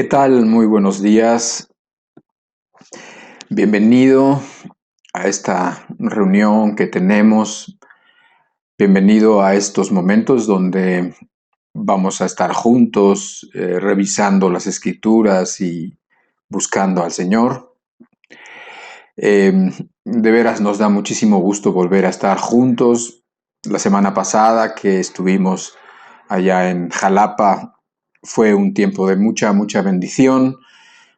tal? Muy buenos días. Bienvenido a esta reunión que tenemos. Bienvenido a estos momentos donde vamos a estar juntos revisando las escrituras y buscando al Señor. De veras nos da muchísimo gusto volver a estar juntos. La semana pasada que estuvimos allá en Jalapa fue un tiempo de mucha bendición,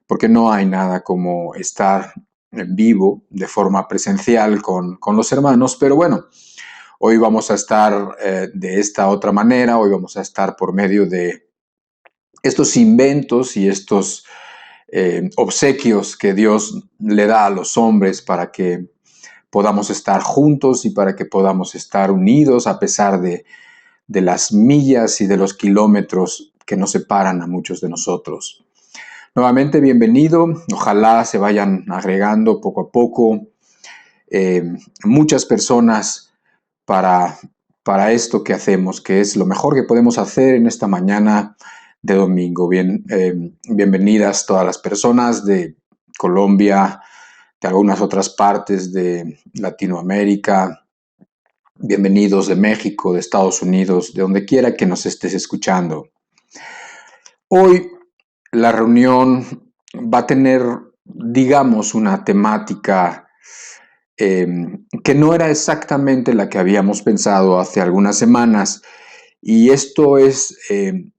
porque no hay nada como estar en vivo de forma presencial con los hermanos, pero bueno, hoy vamos a estar de esta otra manera. Hoy vamos a estar por medio de estos inventos y estos obsequios que Dios le da a los hombres para que podamos estar juntos y para que podamos estar unidos a pesar de las millas y de los kilómetros que nos separan a muchos de nosotros. Nuevamente, bienvenido. Ojalá se vayan agregando poco a poco muchas personas para esto que hacemos, que es lo mejor que podemos hacer en esta mañana de domingo. Bienvenidas todas las personas de Colombia, de algunas otras partes de Latinoamérica. Bienvenidos de México, de Estados Unidos, de donde quiera que nos estés escuchando. Hoy la reunión va a tener, digamos, una temática que no era exactamente la que habíamos pensado hace algunas semanas, y esto es en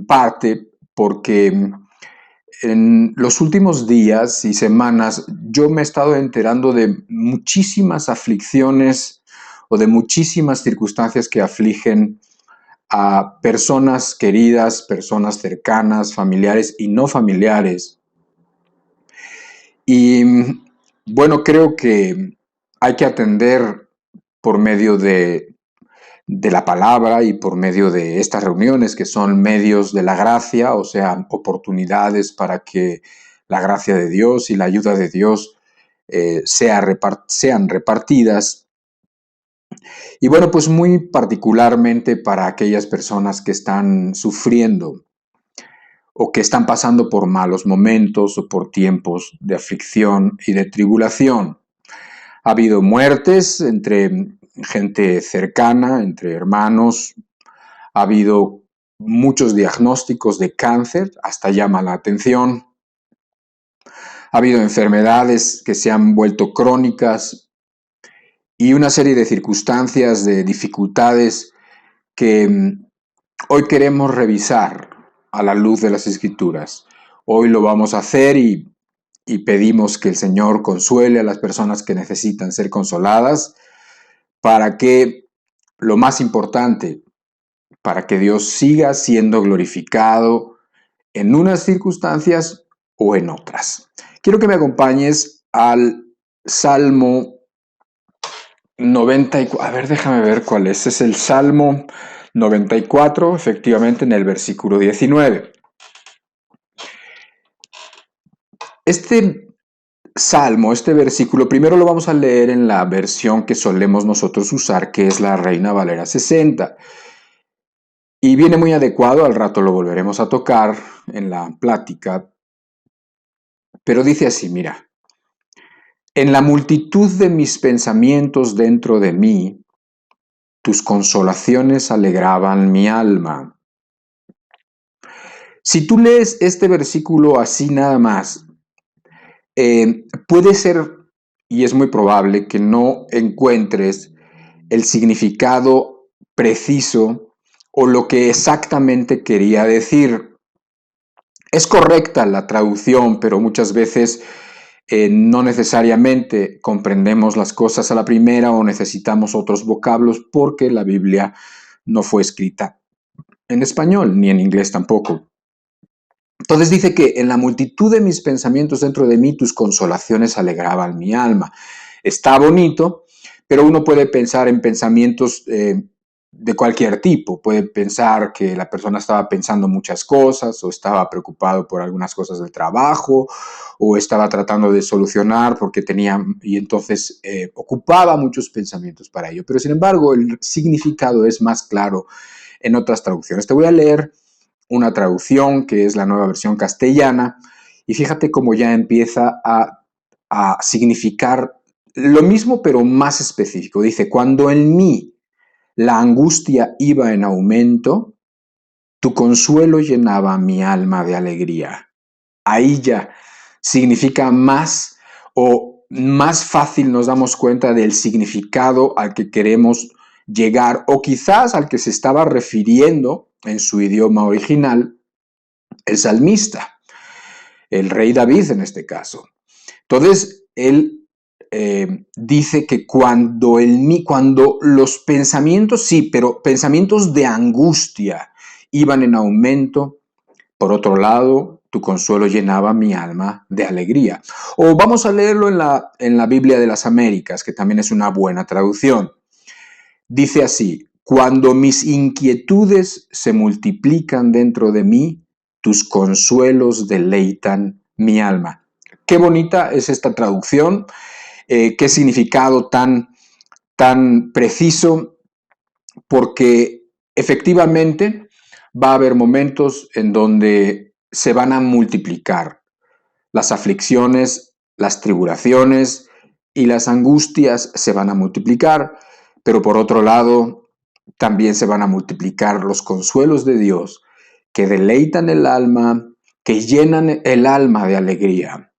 parte porque en los últimos días y semanas yo me he estado enterando de muchísimas aflicciones o de muchísimas circunstancias que afligen a personas queridas, personas cercanas, familiares y no familiares. Y bueno, creo que hay que atender por medio de la palabra y por medio de estas reuniones, que son medios de la gracia, o sea, oportunidades para que la gracia de Dios y la ayuda de Dios sean repartidas. Y bueno, pues muy particularmente para aquellas personas que están sufriendo o que están pasando por malos momentos o por tiempos de aflicción y de tribulación. Ha habido muertes entre gente cercana, entre hermanos. Ha habido muchos diagnósticos de cáncer, hasta llama la atención. Ha habido enfermedades que se han vuelto crónicas y una serie de circunstancias, de dificultades que hoy queremos revisar a la luz de las Escrituras. Hoy lo vamos a hacer y pedimos que el Señor consuele a las personas que necesitan ser consoladas, para que, lo más importante, para que Dios siga siendo glorificado en unas circunstancias o en otras. Quiero que me acompañes al Salmo 94. A ver, déjame ver cuál es. Es el Salmo 94, efectivamente, en el versículo 19. Este Salmo, este versículo, primero lo vamos a leer en la versión que solemos nosotros usar, que es la Reina Valera 60. Y viene muy adecuado, al rato lo volveremos a tocar en la plática, pero dice así, mira: en la multitud de mis pensamientos dentro de mí, tus consolaciones alegraban mi alma. Si tú lees este versículo así nada más, puede ser, y es muy probable, que no encuentres el significado preciso o lo que exactamente quería decir. Es correcta la traducción, pero muchas veces no necesariamente comprendemos las cosas a la primera o necesitamos otros vocablos, porque la Biblia no fue escrita en español ni en inglés tampoco. Entonces dice que en la multitud de mis pensamientos dentro de mí, tus consolaciones alegraban mi alma. Está bonito, pero uno puede pensar en pensamientos de cualquier tipo. Puede pensar que la persona estaba pensando muchas cosas, o estaba preocupado por algunas cosas del trabajo, o estaba tratando de solucionar porque tenía, y entonces ocupaba muchos pensamientos para ello. Pero sin embargo, el significado es más claro en otras traducciones. Te voy a leer una traducción que es la Nueva Versión Castellana, y fíjate cómo ya empieza a significar lo mismo pero más específico. Dice, cuando en mí la angustia iba en aumento, tu consuelo llenaba mi alma de alegría. Ahí ya significa más o más fácil nos damos cuenta del significado al que queremos llegar o quizás al que se estaba refiriendo en su idioma original el salmista, el rey David en este caso. Entonces, él dice que cuando los pensamientos, sí, pero pensamientos de angustia iban en aumento, por otro lado, tu consuelo llenaba mi alma de alegría. O vamos a leerlo en la Biblia de las Américas, que también es una buena traducción. Dice así, cuando mis inquietudes se multiplican dentro de mí, tus consuelos deleitan mi alma. Qué bonita es esta traducción, qué significado tan preciso, porque efectivamente va a haber momentos en donde se van a multiplicar las aflicciones, las tribulaciones y las angustias se van a multiplicar, pero por otro lado también se van a multiplicar los consuelos de Dios que deleitan el alma, que llenan el alma de alegría.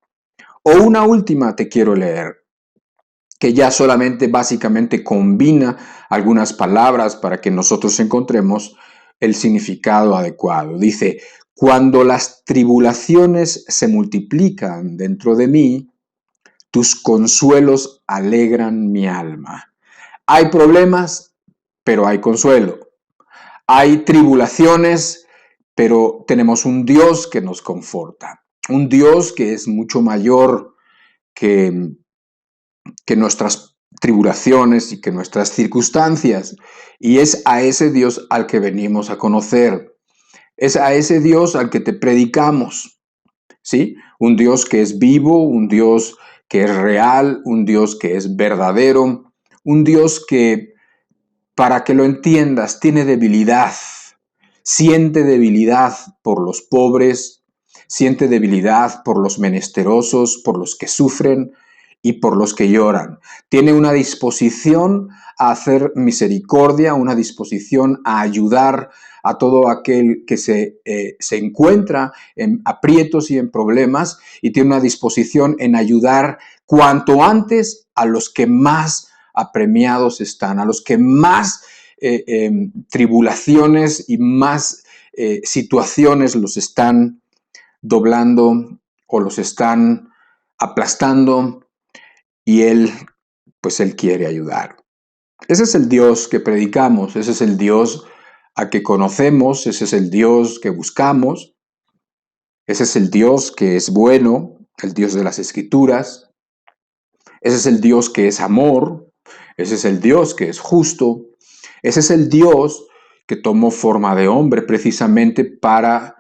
O una última te quiero leer, que ya solamente básicamente combina algunas palabras para que nosotros encontremos el significado adecuado. Dice, cuando las tribulaciones se multiplican dentro de mí, tus consuelos alegran mi alma. Hay problemas, pero hay consuelo. Hay tribulaciones, pero tenemos un Dios que nos conforta. Un Dios que es mucho mayor que nuestras tribulaciones y que nuestras circunstancias. Y es a ese Dios al que venimos a conocer. Es a ese Dios al que te predicamos. ¿Sí? Un Dios que es vivo, un Dios que es real, un Dios que es verdadero, un Dios que, para que lo entiendas, tiene debilidad, siente debilidad por los pobres, siente debilidad por los menesterosos, por los que sufren y por los que lloran. Tiene una disposición a hacer misericordia, una disposición a ayudar a todo aquel que se encuentra en aprietos y en problemas, y tiene una disposición en ayudar cuanto antes a los que más apremiados están, a los que más tribulaciones y más situaciones los están doblando o los están aplastando, y pues Él quiere ayudar. Ese es el Dios que predicamos, ese es el Dios a que conocemos, ese es el Dios que buscamos, ese es el Dios que es bueno, el Dios de las Escrituras, ese es el Dios que es amor, ese es el Dios que es justo, ese es el Dios que tomó forma de hombre precisamente para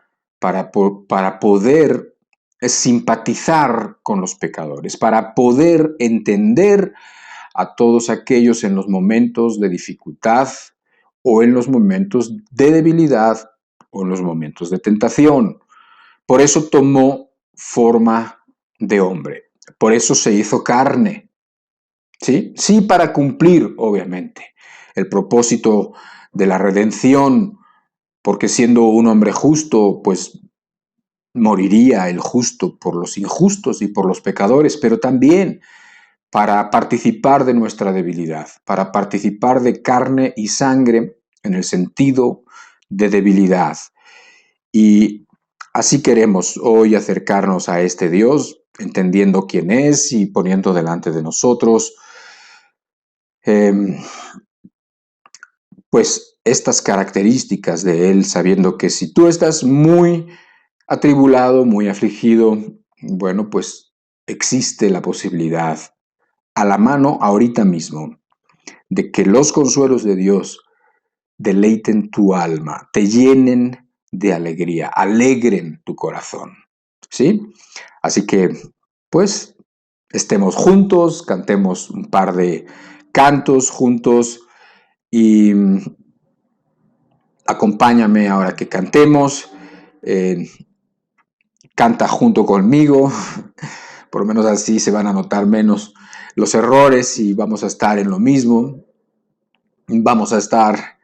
poder simpatizar con los pecadores, para poder entender a todos aquellos en los momentos de dificultad o en los momentos de debilidad o en los momentos de tentación. Por eso tomó forma de hombre, por eso se hizo carne, ¿sí? Sí, para cumplir, obviamente, el propósito de la redención, porque siendo un hombre justo, pues moriría el justo por los injustos y por los pecadores, pero también para participar de nuestra debilidad, para participar de carne y sangre en el sentido de debilidad. Y así queremos hoy acercarnos a este Dios, entendiendo quién es y poniendo delante de nosotros pues estas características de Él, sabiendo que si tú estás muy atribulado, muy afligido, bueno, pues existe la posibilidad a la mano ahorita mismo de que los consuelos de Dios deleiten tu alma, te llenen de alegría, alegren tu corazón, ¿sí? Así que, pues, estemos juntos, cantemos un par de cantos juntos y acompáñame ahora que cantemos canta junto conmigo, por lo menos así se van a notar menos los errores y vamos a estar en lo mismo, vamos a estar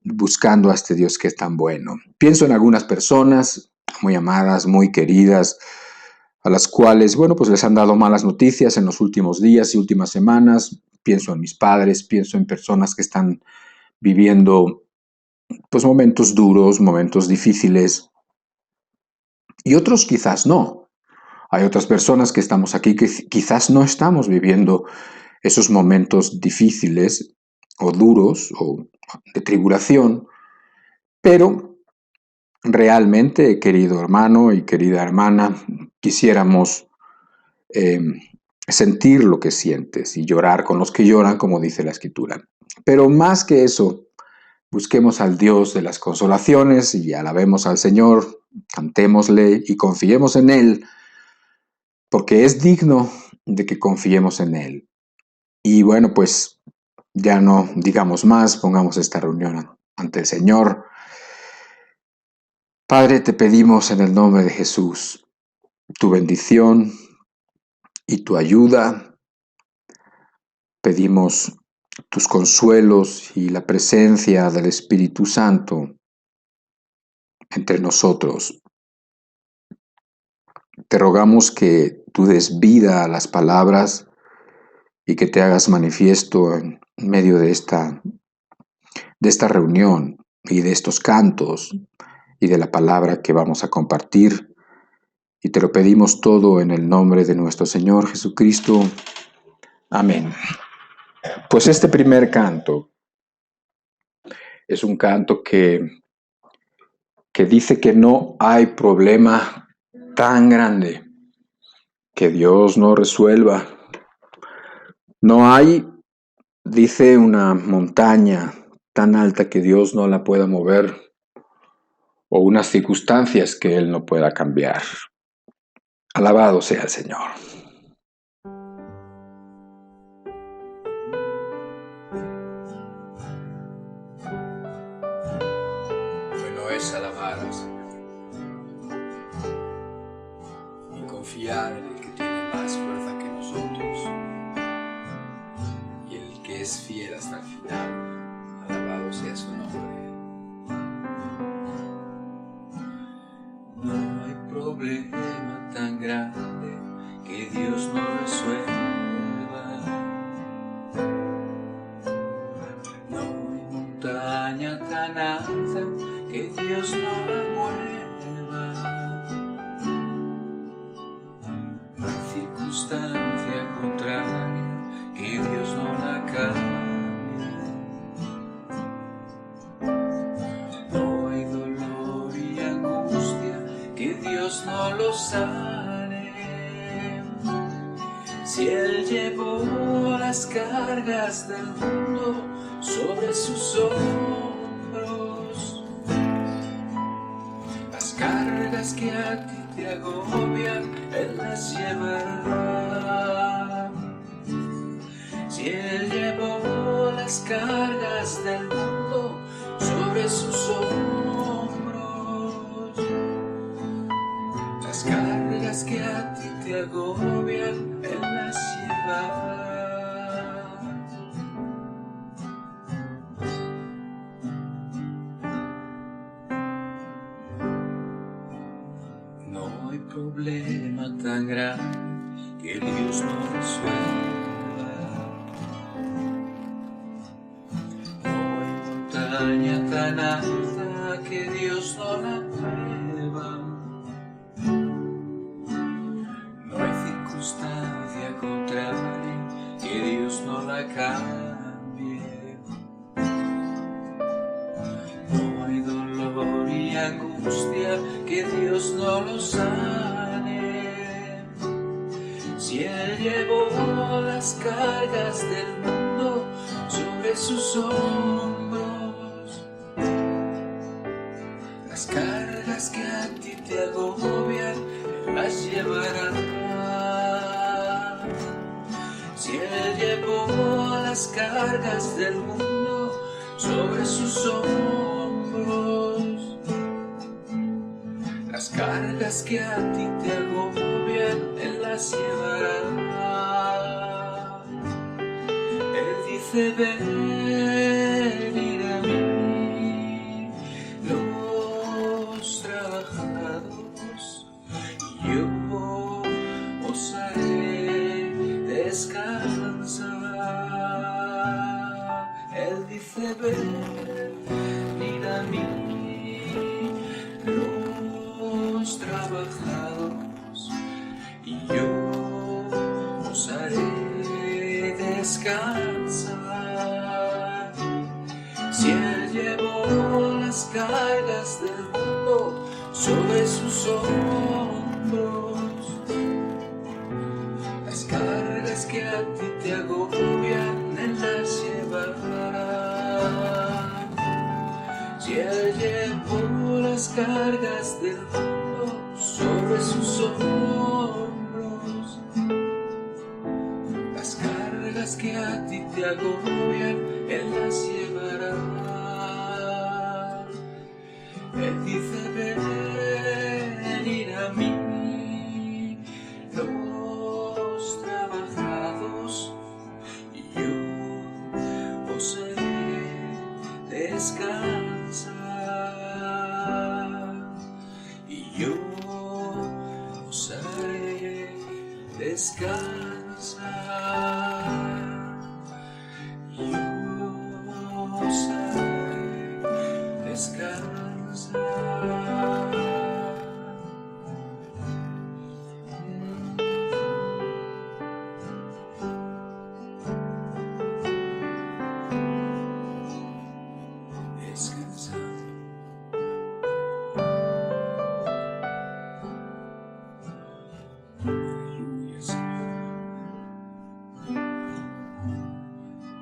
buscando a este Dios que es tan bueno. Pienso en algunas personas muy amadas, muy queridas, a las cuales, bueno, pues les han dado malas noticias en los últimos días y últimas semanas. Pienso en mis padres, pienso en personas que están viviendo pues momentos duros, momentos difíciles, y otros quizás no. Hay otras personas que estamos aquí que quizás no estamos viviendo esos momentos difíciles o duros o de tribulación, pero realmente, querido hermano y querida hermana, quisiéramos eh, sentir lo que sientes y llorar con los que lloran, como dice la Escritura. Pero más que eso, busquemos al Dios de las consolaciones y alabemos al Señor, cantémosle y confiemos en Él, porque es digno de que confiemos en Él. Y bueno, pues ya no digamos más, pongamos esta reunión ante el Señor. Padre, te pedimos en el nombre de Jesús tu bendición y tu ayuda. Pedimos tus consuelos y la presencia del Espíritu Santo entre nosotros. Te rogamos que tú des vida a las palabras y que te hagas manifiesto en medio de esta reunión y de estos cantos y de la palabra que vamos a compartir. Y te lo pedimos todo en el nombre de nuestro Señor Jesucristo. Amén. Pues este primer canto es un canto que dice que no hay problema tan grande que Dios no resuelva. No hay, dice, una montaña tan alta que Dios no la pueda mover o unas circunstancias que Él no pueda cambiar. Alabado sea el Señor. Bueno es alabar al Señor y confiar en el que tiene más fuerza que nosotros y el que es fiel hasta el final. Alabado sea su nombre. No hay problema tan grande que Dios no resuelva. No hay montaña tan alta que Dios no la mueva. No hay circunstancia contraria que Dios no la cambie. No hay dolor y angustia que Dios no lo sane. Si Él llevó las cargas del mundo sobre sus hombros, las cargas que a ti te agobian, Él las llevará. Si Él llevó las cargas del mundo sobre sus hombros, las cargas que a ti te agobian, Él las llevará. No hay problema tan grande que Dios no resuelva. No hay montaña tan alta que Dios no la mueva. No hay circunstancia contraria que Dios no la cambie. No hay dolor y angustia que Dios no lo sane. Si Él llevó las cargas del mundo sobre sus hombros, las cargas que a ti te agobian, Él las llevará. Si Él llevó las cargas del mundo sobre sus hombros, cargas que a ti te agobian, Él las llevará. Él dice, venid a mí, los trabajados, y yo os haré descansar. Él dice, venid a mí, los trabajados, y yo os haré descansar. Si Él llevó las cargas del mundo sobre sus hombros, las cargas que a ti te agobian, Él las llevará. Si Él llevó las cargas del mundo sobre sus hombros, las cargas que a ti te agobian, Él las llevará. Él dice, venid a mí, los trabajados, y yo os haré descansar. Y yo os haré descansar. Yo os haré descansar.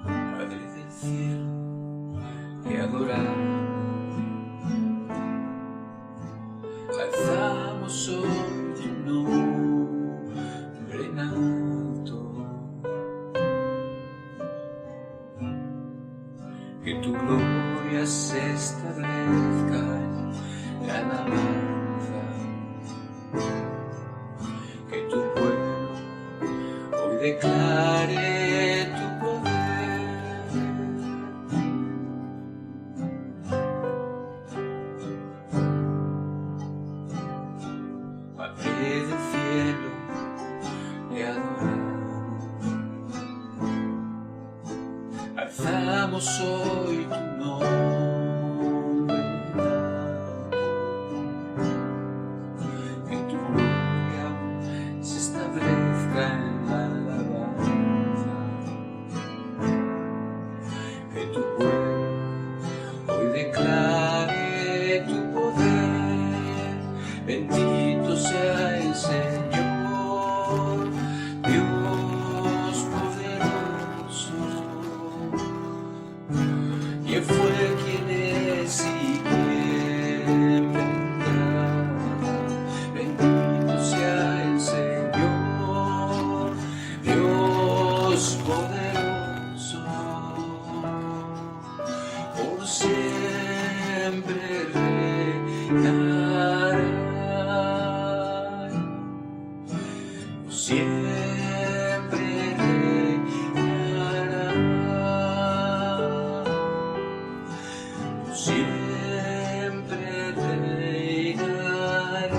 Padre del cielo, te adoramos, alzamos hoy tu nombre en alto, que tu gloria se establezca en la alabanza, que tu pueblo hoy declare tu poder. Padre del cielo, te adoramos, alzamos hoy tu nombre en alto, que tu gloria se establezca en la alabanza, que tu pueblo hoy declare tu poder. Bendito sea el Señor, Dios poderoso, quien fue, quien es y quien vendrá. Bendito sea el Señor, Dios poderoso, por siempre reinará. Siempre reinará, siempre reinará.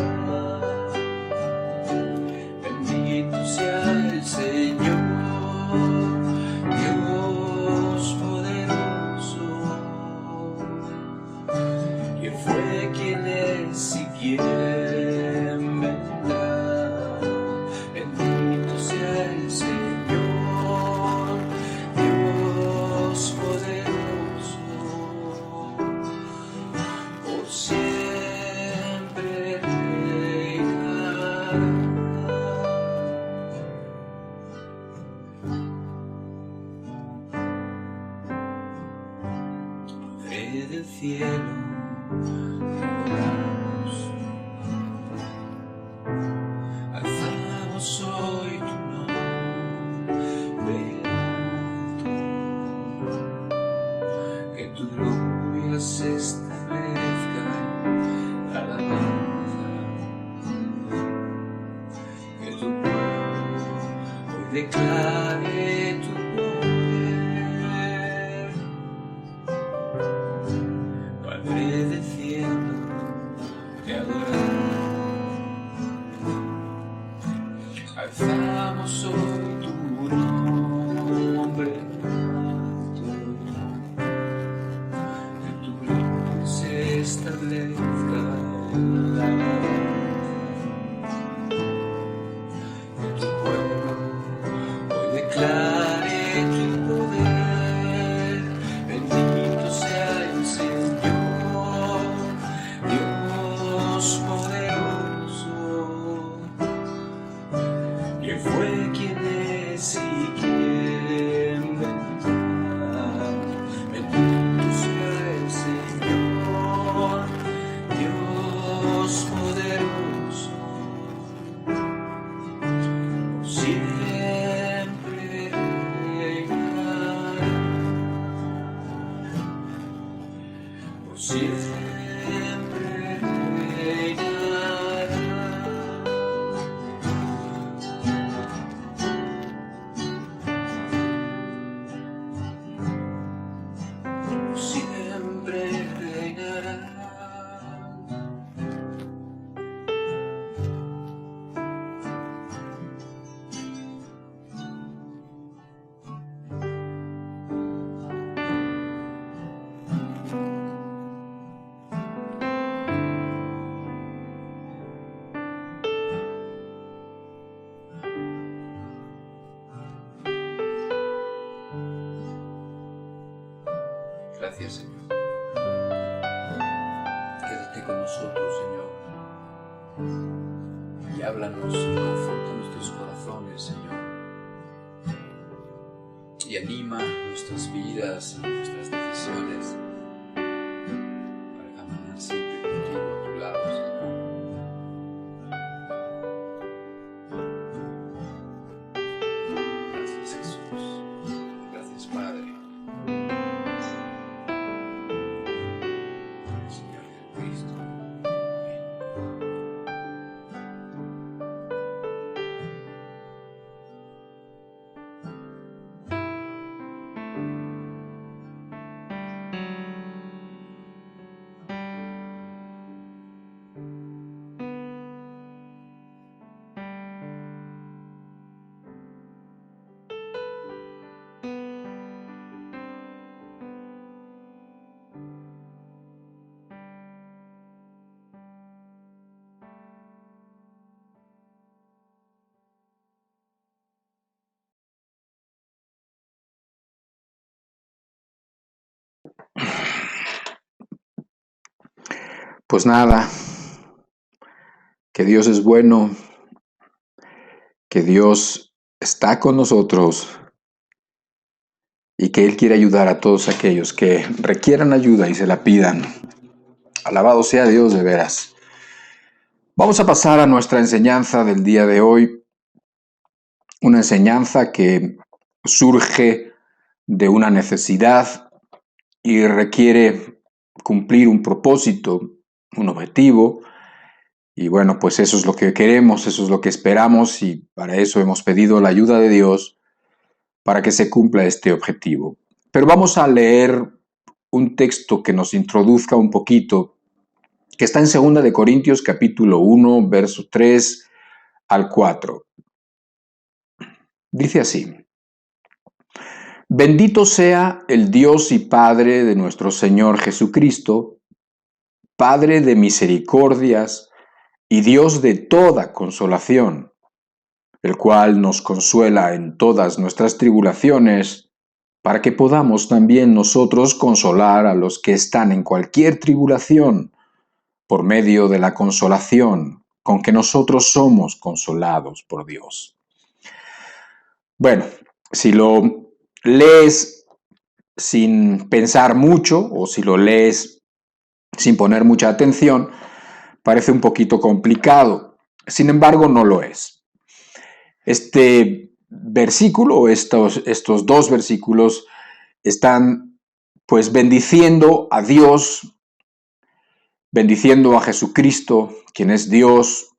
Bendito sea el Señor, Dios poderoso, quien fue, quien es y quien vendrá. Bendito sea el Señor, Dios poderoso, por siempre reinará. Padre del cielo, te adoramos, alzamos hoy tu nombre en alto, que tu gloria se establezca en la alabanza, declare tu poder, Padre del cielo, te adoramos, alzamos hoy tu nombre alto, que tu gloria se establezca en la declare tu poder, bendito sea el Señor, Dios poderoso, quien fue, quien es y quien vendrá. Bendito sea el Señor, Dios poderoso, por siempre reinará, por siempre reinará. Por siempre reinará. Gracias, Señor. Quédate con nosotros, Señor, y háblanos, conforta nuestros corazones, Señor, y anima nuestras vidas y nuestras decisiones para caminar siempre contigo a tu lado, Señor. Gracias, Jesús. Gracias, Padre. Señor Jesucristo. Pues nada, que Dios es bueno, que Dios está con nosotros y que Él quiere ayudar a todos aquellos que requieran ayuda y se la pidan. Alabado sea Dios de veras. Vamos a pasar a nuestra enseñanza del día de hoy, una enseñanza que surge de una necesidad y requiere cumplir un propósito, un objetivo. Y bueno, pues eso es lo que queremos, eso es lo que esperamos y para eso hemos pedido la ayuda de Dios para que se cumpla este objetivo. Pero vamos a leer un texto que nos introduzca un poquito, que está en 2 de Corintios capítulo 1, verso 3 al 4. Dice así: Bendito sea el Dios y Padre de nuestro Señor Jesucristo, Padre de misericordias y Dios de toda consolación, el cual nos consuela en todas nuestras tribulaciones, para que podamos también nosotros consolar a los que están en cualquier tribulación, por medio de la consolación con que nosotros somos consolados por Dios. Bueno, si lo lees sin pensar mucho o si lo lees sin poner mucha atención, parece un poquito complicado. Sin embargo, no lo es. Este versículo, estos dos versículos, están pues bendiciendo a Dios, bendiciendo a Jesucristo, quien es Dios,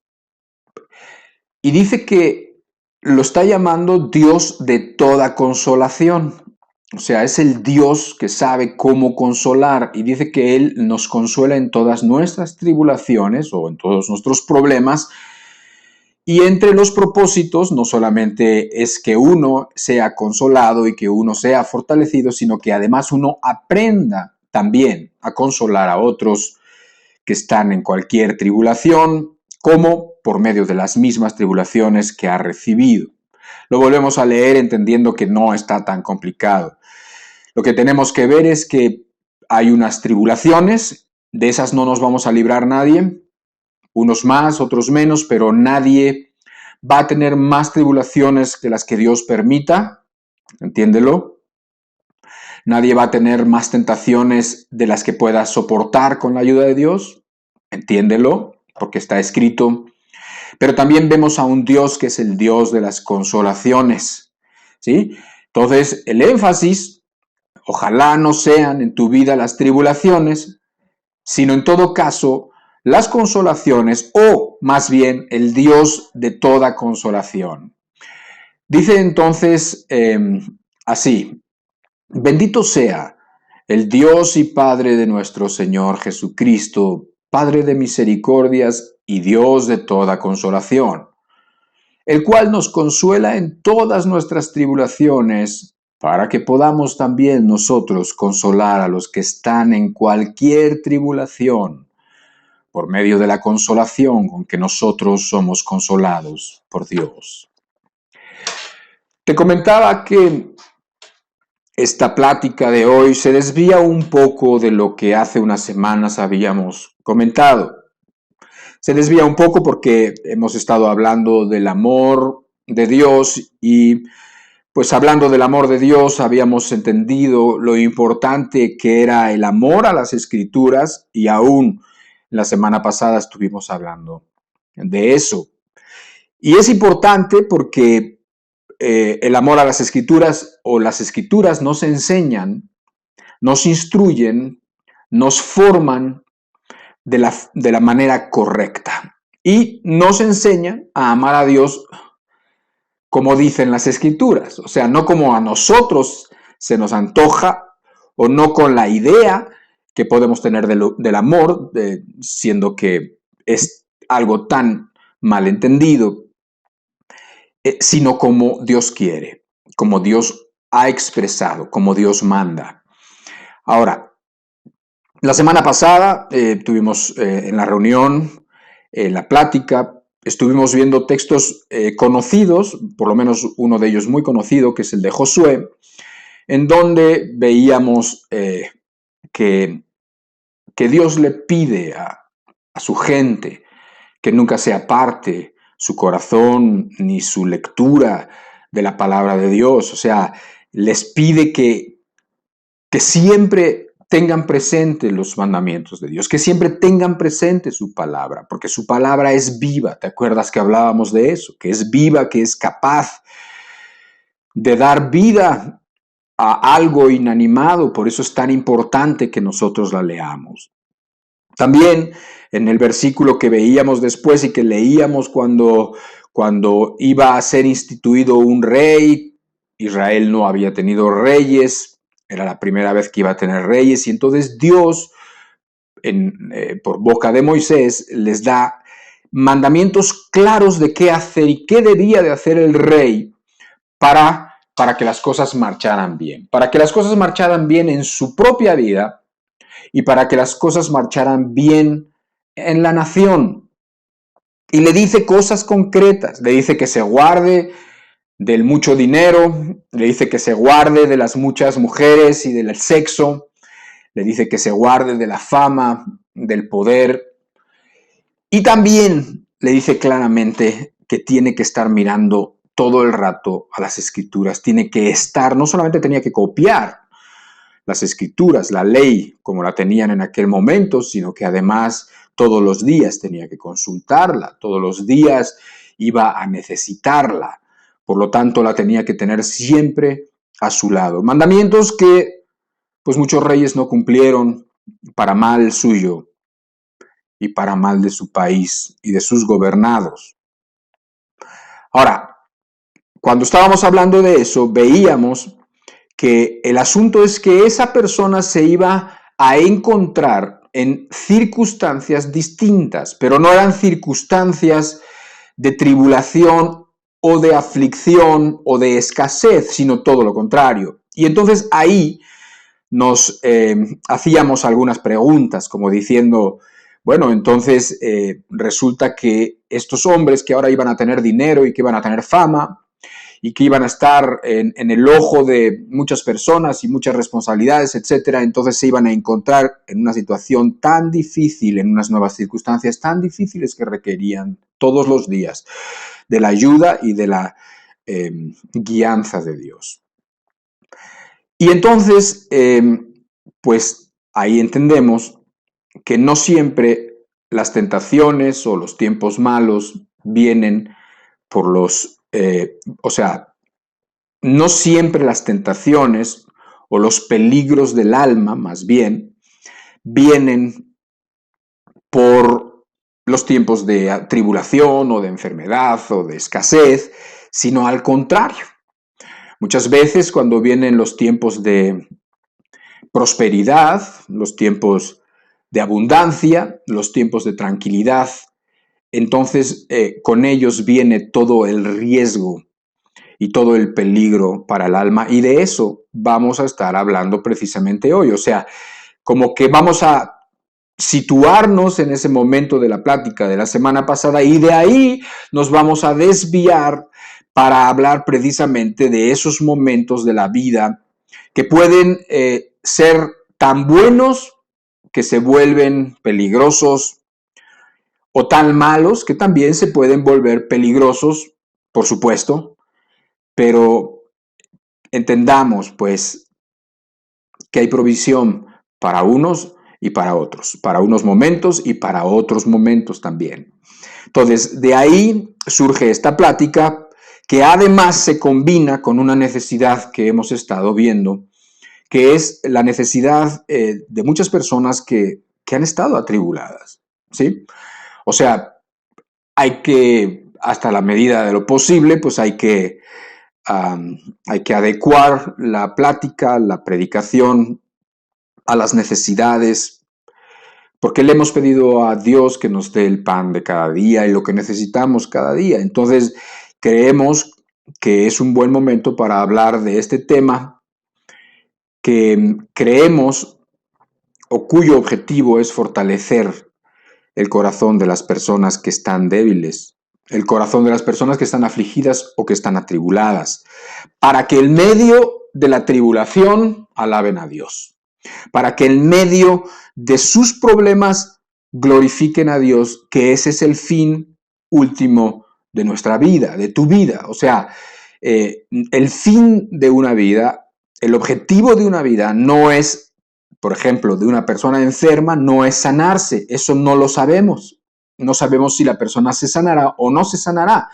y dice que lo está llamando Dios de toda consolación. O sea, es el Dios que sabe cómo consolar y dice que Él nos consuela en todas nuestras tribulaciones o en todos nuestros problemas. Y entre los propósitos no solamente es que uno sea consolado y que uno sea fortalecido, sino que además uno aprenda también a consolar a otros que están en cualquier tribulación, como por medio de las mismas tribulaciones que ha recibido. Lo volvemos a leer entendiendo que no está tan complicado. Lo que tenemos que ver es que hay unas tribulaciones, de esas no nos vamos a librar nadie, unos más, otros menos, pero nadie va a tener más tribulaciones que las que Dios permita, entiéndelo. Nadie va a tener más tentaciones de las que pueda soportar con la ayuda de Dios, entiéndelo, porque está escrito. Pero también vemos a un Dios que es el Dios de las consolaciones, ¿sí? Entonces, el énfasis, ojalá no sean en tu vida las tribulaciones, sino en todo caso las consolaciones o más bien el Dios de toda consolación. Dice entonces así, bendito sea el Dios y Padre de nuestro Señor Jesucristo, Padre de misericordias y Dios de toda consolación, el cual nos consuela en todas nuestras tribulaciones, para que podamos también nosotros consolar a los que están en cualquier tribulación, por medio de la consolación con que nosotros somos consolados por Dios. Te comentaba que esta plática de hoy se desvía un poco de lo que hace unas semanas habíamos comentado. Se desvía un poco porque hemos estado hablando del amor de Dios y pues hablando del amor de Dios habíamos entendido lo importante que era el amor a las Escrituras y aún la semana pasada estuvimos hablando de eso. Y es importante porque el amor a las Escrituras o las Escrituras nos enseñan, nos instruyen, nos forman de la manera correcta y nos enseñan a amar a Dios como dicen las Escrituras, o sea, no como a nosotros se nos antoja o no con la idea que podemos tener del amor, siendo que es algo tan malentendido, sino como Dios quiere, como Dios ha expresado, como Dios manda. Ahora, la semana pasada tuvimos en la reunión, en la plática, estuvimos viendo textos conocidos, por lo menos uno de ellos muy conocido, que es el de Josué, en donde veíamos que Dios le pide a su gente que nunca se aparte su corazón ni su lectura de la palabra de Dios. O sea, les pide que siempre tengan presente los mandamientos de Dios, que siempre tengan presente su palabra, porque su palabra es viva. ¿Te acuerdas que hablábamos de eso? Que es viva, que es capaz de dar vida a algo inanimado. Por eso es tan importante que nosotros la leamos. También en el versículo que veíamos después y que leíamos cuando iba a ser instituido un rey, Israel no había tenido reyes, era la primera vez que iba a tener reyes, y entonces Dios, por boca de Moisés, les da mandamientos claros de qué hacer y qué debía de hacer el rey para que las cosas marcharan bien, para que las cosas marcharan bien en su propia vida y para que las cosas marcharan bien en la nación. Y le dice cosas concretas, le dice que se guarde del mucho dinero, le dice que se guarde de las muchas mujeres y del sexo, le dice que se guarde de la fama, del poder, y también le dice claramente que tiene que estar mirando todo el rato a las Escrituras, tiene que estar, no solamente tenía que copiar las Escrituras, la ley como la tenían en aquel momento, sino que además todos los días tenía que consultarla, todos los días iba a necesitarla. Por lo tanto, la tenía que tener siempre a su lado. Mandamientos que pues muchos reyes no cumplieron para mal suyo y para mal de su país y de sus gobernados. Ahora, cuando estábamos hablando de eso, veíamos que el asunto es que esa persona se iba a encontrar en circunstancias distintas, pero no eran circunstancias de tribulación o de aflicción o de escasez, sino todo lo contrario. Y entonces ahí nos hacíamos algunas preguntas, como diciendo, bueno, entonces resulta que estos hombres que ahora iban a tener dinero y que iban a tener fama, y que iban a estar en el ojo de muchas personas y muchas responsabilidades, etcétera, entonces se iban a encontrar en una situación tan difícil, en unas nuevas circunstancias tan difíciles que requerían todos los días de la ayuda y de la guianza de Dios. Y entonces, pues ahí entendemos que no siempre las tentaciones o los tiempos malos vienen por no siempre las tentaciones o los peligros del alma, más bien, vienen por los tiempos de tribulación o de enfermedad o de escasez, sino al contrario. Muchas veces cuando vienen los tiempos de prosperidad, los tiempos de abundancia, los tiempos de tranquilidad, entonces con ellos viene todo el riesgo y todo el peligro para el alma, y de eso vamos a estar hablando precisamente hoy. O sea, como que vamos a situarnos en ese momento de la plática de la semana pasada y de ahí nos vamos a desviar para hablar precisamente de esos momentos de la vida que pueden ser tan buenos que se vuelven peligrosos o tan malos que también se pueden volver peligrosos, por supuesto, pero entendamos pues que hay provisión para unos y para otros, para unos momentos y para otros momentos también. Entonces, de ahí surge esta plática que además se combina con una necesidad que hemos estado viendo, que es la necesidad de muchas personas que han estado atribuladas, ¿sí? O sea, hay que, hasta la medida de lo posible, pues hay que adecuar la plática, la predicación a las necesidades, porque le hemos pedido a Dios que nos dé el pan de cada día y lo que necesitamos cada día. Entonces, creemos que es un buen momento para hablar de este tema que creemos o cuyo objetivo es fortalecer el corazón de las personas que están débiles, el corazón de las personas que están afligidas o que están atribuladas, para que en medio de la tribulación alaben a Dios, para que en medio de sus problemas glorifiquen a Dios, que ese es el fin último de nuestra vida, de tu vida. O sea, el fin de una vida, el objetivo de una vida no es, por ejemplo, de una persona enferma, no es sanarse. Eso no lo sabemos. No sabemos si la persona se sanará o no se sanará.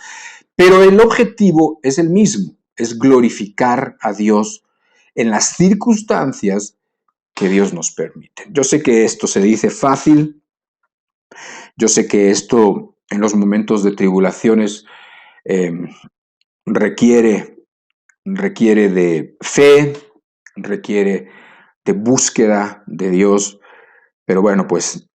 Pero el objetivo es el mismo, es glorificar a Dios en las circunstancias que Dios nos permite. Yo sé que esto se dice fácil, yo sé que esto en los momentos de tribulaciones requiere de fe, requiere de búsqueda de Dios, pero bueno, pues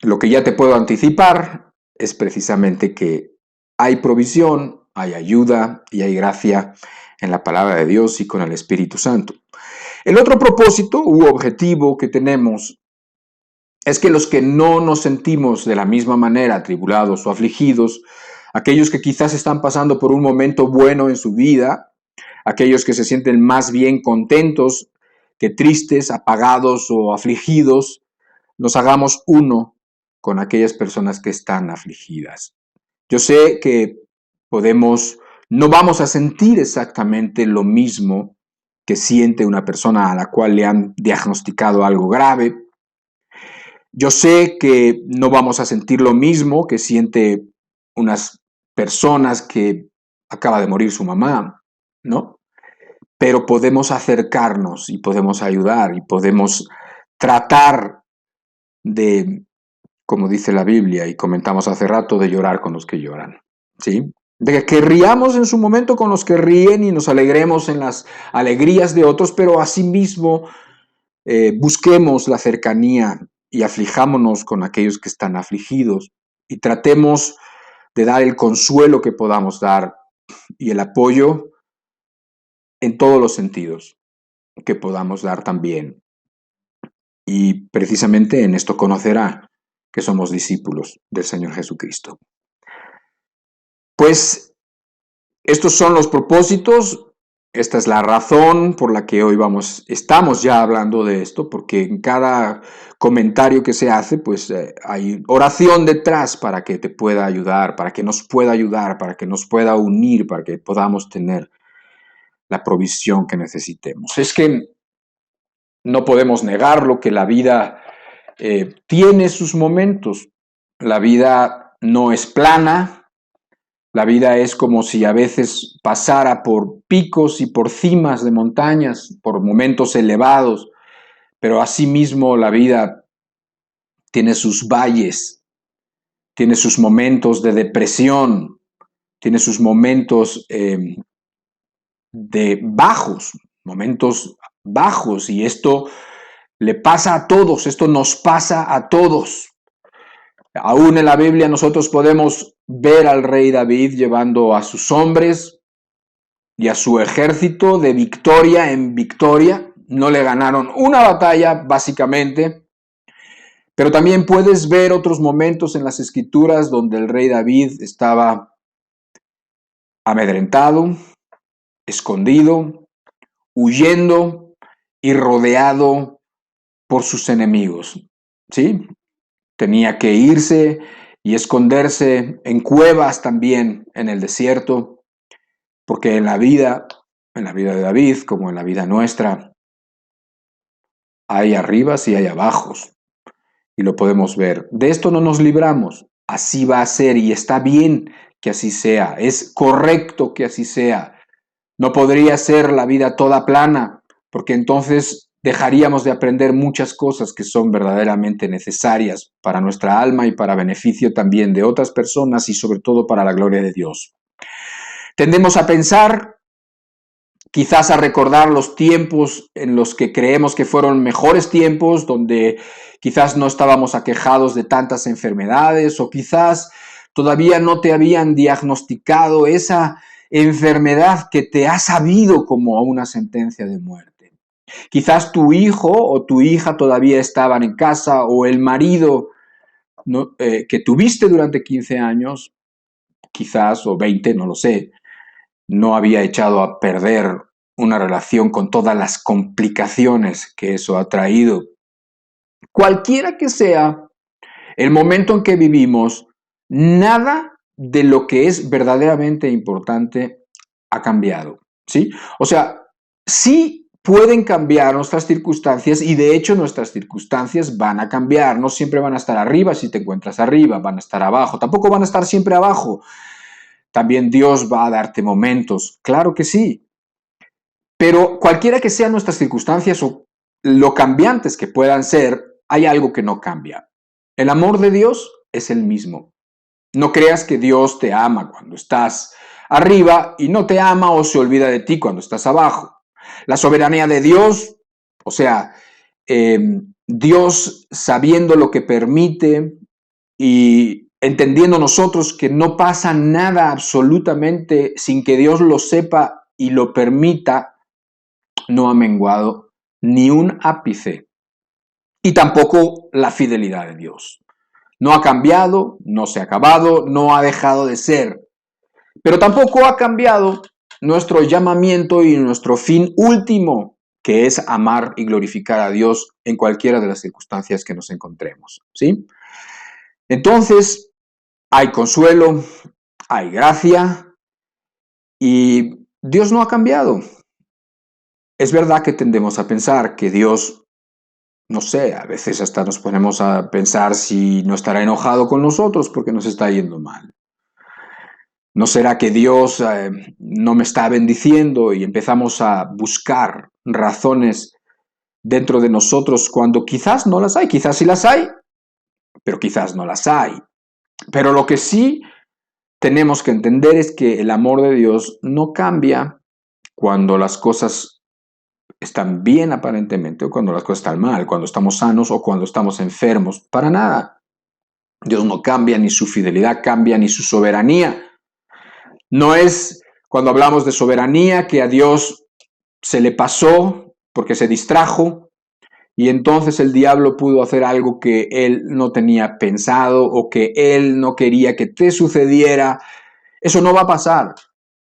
lo que ya te puedo anticipar es precisamente que hay provisión, hay ayuda y hay gracia en la palabra de Dios y con el Espíritu Santo. El otro propósito u objetivo que tenemos es que los que no nos sentimos de la misma manera atribulados o afligidos, aquellos que quizás están pasando por un momento bueno en su vida, aquellos que se sienten más bien contentos que tristes, apagados o afligidos, nos hagamos uno con aquellas personas que están afligidas. Yo sé que no vamos a sentir exactamente lo mismo que siente una persona a la cual le han diagnosticado algo grave. Yo sé que no vamos a sentir lo mismo que siente unas personas que acaba de morir su mamá, ¿no? Pero podemos acercarnos y podemos ayudar y podemos tratar de, como dice la Biblia y comentamos hace rato, de llorar con los que lloran, ¿sí? de que riamos en su momento con los que ríen y nos alegremos en las alegrías de otros, pero asimismo busquemos la cercanía y aflijámonos con aquellos que están afligidos y tratemos de dar el consuelo que podamos dar y el apoyo en todos los sentidos que podamos dar también. Y precisamente en esto conocerá que somos discípulos del Señor Jesucristo. Pues estos son los propósitos, esta es la razón por la que hoy estamos ya hablando de esto, porque en cada comentario que se hace, pues hay oración detrás para que te pueda ayudar, para que nos pueda ayudar, para que nos pueda unir, para que podamos tener la provisión que necesitemos. Es que no podemos negarlo, que la vida tiene sus momentos. La vida no es plana, la vida es como si a veces pasara por picos y por cimas de montañas, por momentos elevados, pero asimismo la vida tiene sus valles, tiene sus momentos de depresión, tiene sus momentos de momentos bajos, y esto le pasa a todos, esto nos pasa a todos. Aún en la Biblia nosotros podemos ver al rey David llevando a sus hombres y a su ejército de victoria en victoria. No le ganaron una batalla, básicamente, pero también puedes ver otros momentos en las Escrituras donde el rey David estaba amedrentado, escondido, huyendo y rodeado por sus enemigos, ¿sí? Tenía que irse y esconderse en cuevas también en el desierto, porque en la vida de David, como en la vida nuestra, hay arribas y hay abajos, y lo podemos ver. De esto no nos libramos, así va a ser y está bien que así sea, es correcto que así sea. No podría ser la vida toda plana, porque entonces dejaríamos de aprender muchas cosas que son verdaderamente necesarias para nuestra alma y para beneficio también de otras personas y sobre todo para la gloria de Dios. Tendemos a pensar, quizás a recordar los tiempos en los que creemos que fueron mejores tiempos, donde quizás no estábamos aquejados de tantas enfermedades, o quizás todavía no te habían diagnosticado esa enfermedad que te ha sabido como a una sentencia de muerte. Quizás tu hijo o tu hija todavía estaban en casa, o el marido que tuviste durante 15 años, quizás, o 20, no lo sé, no había echado a perder una relación con todas las complicaciones que eso ha traído. Cualquiera que sea el momento en que vivimos, nada de lo que es verdaderamente importante ha cambiado, ¿sí? O sea, sí pueden cambiar nuestras circunstancias, y de hecho nuestras circunstancias van a cambiar. No siempre van a estar arriba si te encuentras arriba, van a estar abajo, tampoco van a estar siempre abajo. También Dios va a darte momentos, claro que sí. Pero cualquiera que sean nuestras circunstancias o lo cambiantes que puedan ser, hay algo que no cambia. El amor de Dios es el mismo. No creas que Dios te ama cuando estás arriba y no te ama o se olvida de ti cuando estás abajo. La soberanía de Dios, o sea, Dios sabiendo lo que permite y entendiendo nosotros que no pasa nada absolutamente sin que Dios lo sepa y lo permita, no ha menguado ni un ápice. Y tampoco la fidelidad de Dios. No ha cambiado, no se ha acabado, no ha dejado de ser. Pero tampoco ha cambiado nuestro llamamiento y nuestro fin último, que es amar y glorificar a Dios en cualquiera de las circunstancias que nos encontremos, ¿sí? Entonces, hay consuelo, hay gracia, y Dios no ha cambiado. Es verdad que tendemos a pensar que Dios, no sé, a veces hasta nos ponemos a pensar si no estará enojado con nosotros porque nos está yendo mal. ¿No será que Dios no me está bendiciendo? Y empezamos a buscar razones dentro de nosotros cuando quizás no las hay, quizás sí las hay, pero quizás no las hay. Pero lo que sí tenemos que entender es que el amor de Dios no cambia cuando las cosas están bien aparentemente o cuando las cosas están mal, cuando estamos sanos o cuando estamos enfermos, para nada. Dios no cambia, ni su fidelidad cambia, ni su soberanía. No es cuando hablamos de soberanía que a Dios se le pasó porque se distrajo y entonces el diablo pudo hacer algo que él no tenía pensado o que él no quería que te sucediera. Eso no va a pasar.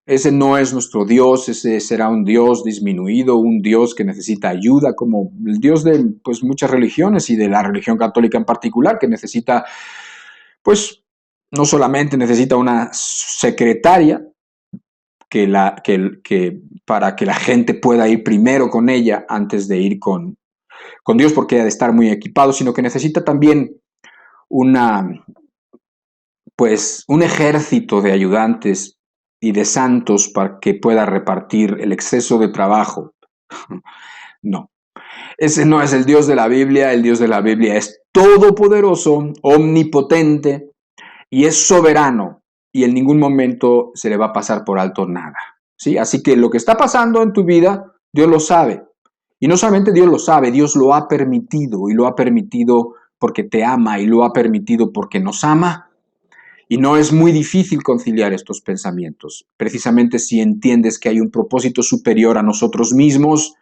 Ese no es nuestro Dios, ese será un Dios disminuido, un Dios que necesita ayuda, como el Dios de pues, muchas religiones y de la religión católica en particular, que necesita, pues, no solamente necesita una secretaria para que la gente pueda ir primero con ella antes de ir con Dios, porque ha de estar muy equipado, sino que necesita también un ejército de ayudantes y de santos para que pueda repartir el exceso de trabajo. No, ese no es el Dios de la Biblia. El Dios de la Biblia es todopoderoso, omnipotente y es soberano y en ningún momento se le va a pasar por alto nada. ¿Sí? Así que lo que está pasando en tu vida, Dios lo sabe. Y no solamente Dios lo sabe, Dios lo ha permitido y lo ha permitido porque te ama y lo ha permitido porque nos ama. Y no es muy difícil conciliar estos pensamientos. Precisamente si entiendes que hay un propósito superior a nosotros mismos,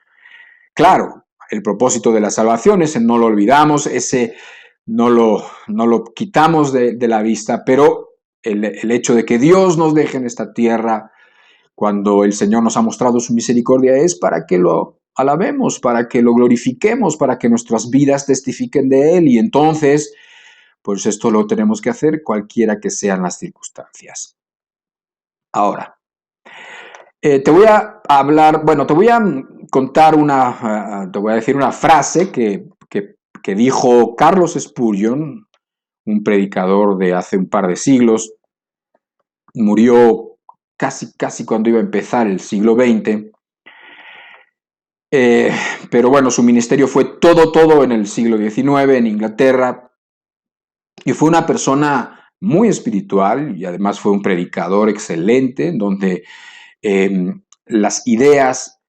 claro, el propósito de la salvación, ese no lo olvidamos, ese no lo quitamos de la vista, pero el hecho de que Dios nos deje en esta tierra cuando el Señor nos ha mostrado su misericordia es para que lo alabemos, para que lo glorifiquemos, para que nuestras vidas testifiquen de Él y entonces pues esto lo tenemos que hacer cualquiera que sean las circunstancias. Ahora, te voy a hablar, bueno, te voy a contar te voy a decir una frase que dijo Carlos Spurgeon, un predicador de hace un par de siglos. Murió casi cuando iba a empezar el siglo XX. Pero bueno, su ministerio fue todo en el siglo XIX en Inglaterra. Y fue una persona muy espiritual y además fue un predicador excelente, donde las ideas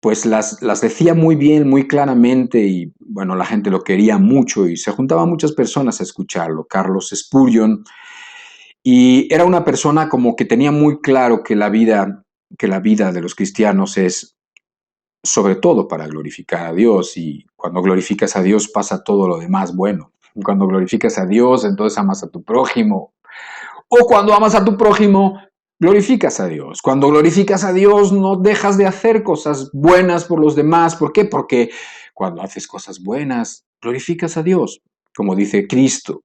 pues las decía muy bien, muy claramente y bueno, la gente lo quería mucho y se juntaban muchas personas a escucharlo. Carlos Spurgeon, y era una persona como que tenía muy claro que la vida de los cristianos es sobre todo para glorificar a Dios y cuando glorificas a Dios pasa todo lo demás bueno. Cuando glorificas a Dios, entonces amas a tu prójimo. O cuando amas a tu prójimo, glorificas a Dios. Cuando glorificas a Dios, no dejas de hacer cosas buenas por los demás. ¿Por qué? Porque cuando haces cosas buenas, glorificas a Dios, como dice Cristo.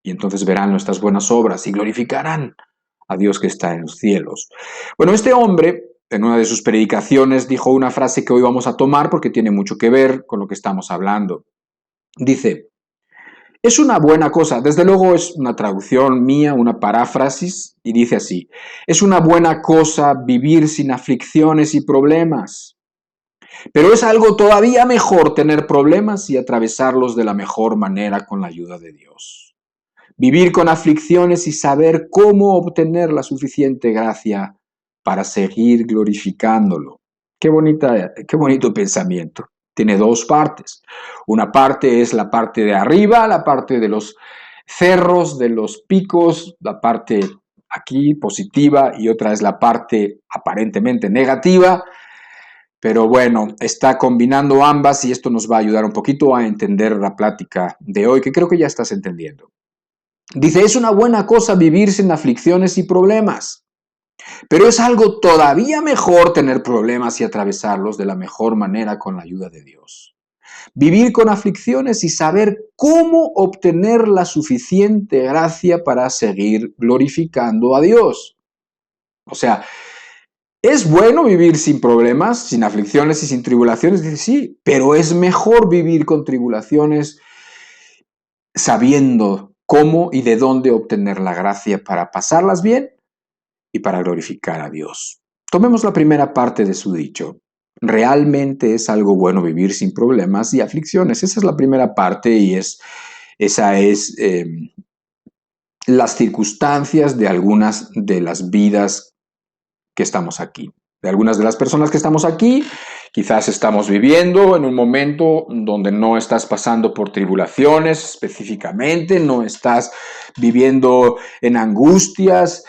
Y entonces verán nuestras buenas obras y glorificarán a Dios que está en los cielos. Bueno, este hombre, en una de sus predicaciones, dijo una frase que hoy vamos a tomar porque tiene mucho que ver con lo que estamos hablando. Dice: es una buena cosa, desde luego es una traducción mía, una paráfrasis, y dice así: es una buena cosa vivir sin aflicciones y problemas, pero es algo todavía mejor tener problemas y atravesarlos de la mejor manera con la ayuda de Dios. Vivir con aflicciones y saber cómo obtener la suficiente gracia para seguir glorificándolo. Qué bonito pensamiento. Tiene dos partes. Una parte es la parte de arriba, la parte de los cerros, de los picos, la parte aquí positiva, y otra es la parte aparentemente negativa. Pero bueno, está combinando ambas y esto nos va a ayudar un poquito a entender la plática de hoy, que creo que ya estás entendiendo. Dice: es una buena cosa vivir sin aflicciones y problemas, pero es algo todavía mejor tener problemas y atravesarlos de la mejor manera con la ayuda de Dios. Vivir con aflicciones y saber cómo obtener la suficiente gracia para seguir glorificando a Dios. O sea, ¿es bueno vivir sin problemas, sin aflicciones y sin tribulaciones? Dice: sí, pero es mejor vivir con tribulaciones sabiendo cómo y de dónde obtener la gracia para pasarlas bien y para glorificar a Dios. Tomemos la primera parte de su dicho. Realmente es algo bueno vivir sin problemas y aflicciones. Esa es la primera parte y esa es las circunstancias de algunas de las vidas que estamos aquí. De algunas de las personas que estamos aquí, quizás estamos viviendo en un momento donde no estás pasando por tribulaciones específicamente, no estás viviendo en angustias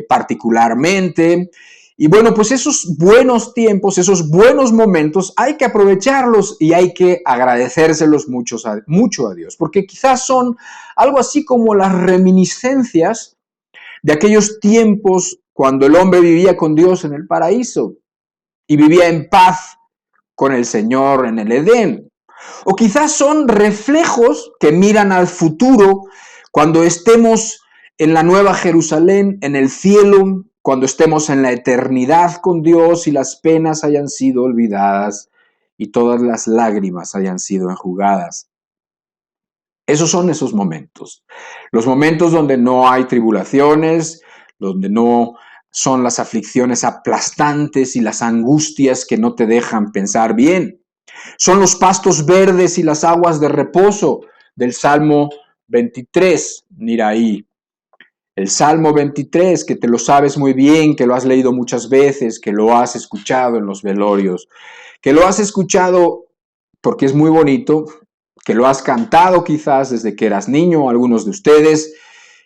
particularmente. Y bueno, pues esos buenos tiempos, esos buenos momentos, hay que aprovecharlos y hay que agradecérselos mucho a Dios, porque quizás son algo así como las reminiscencias de aquellos tiempos cuando el hombre vivía con Dios en el paraíso y vivía en paz con el Señor en el Edén. O quizás son reflejos que miran al futuro cuando estemos en la nueva Jerusalén, en el cielo, cuando estemos en la eternidad con Dios y las penas hayan sido olvidadas y todas las lágrimas hayan sido enjugadas. Esos son esos momentos. Los momentos donde no hay tribulaciones, donde no son las aflicciones aplastantes y las angustias que no te dejan pensar bien. Son los pastos verdes y las aguas de reposo del Salmo 23. Mira ahí. El Salmo 23, que te lo sabes muy bien, que lo has leído muchas veces, que lo has escuchado en los velorios, que lo has escuchado porque es muy bonito, que lo has cantado quizás desde que eras niño, algunos de ustedes.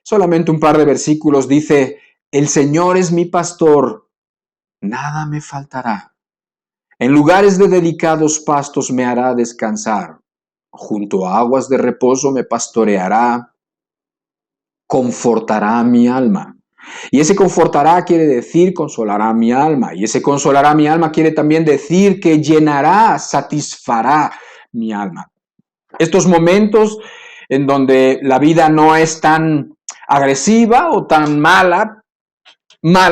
Solamente un par de versículos dice, el Señor es mi pastor, nada me faltará. En lugares de delicados pastos me hará descansar. Junto a aguas de reposo me pastoreará, confortará mi alma. Y ese confortará quiere decir consolará mi alma. Y ese consolará mi alma quiere también decir que llenará, satisfará mi alma. Estos momentos en donde la vida no es tan agresiva o tan mala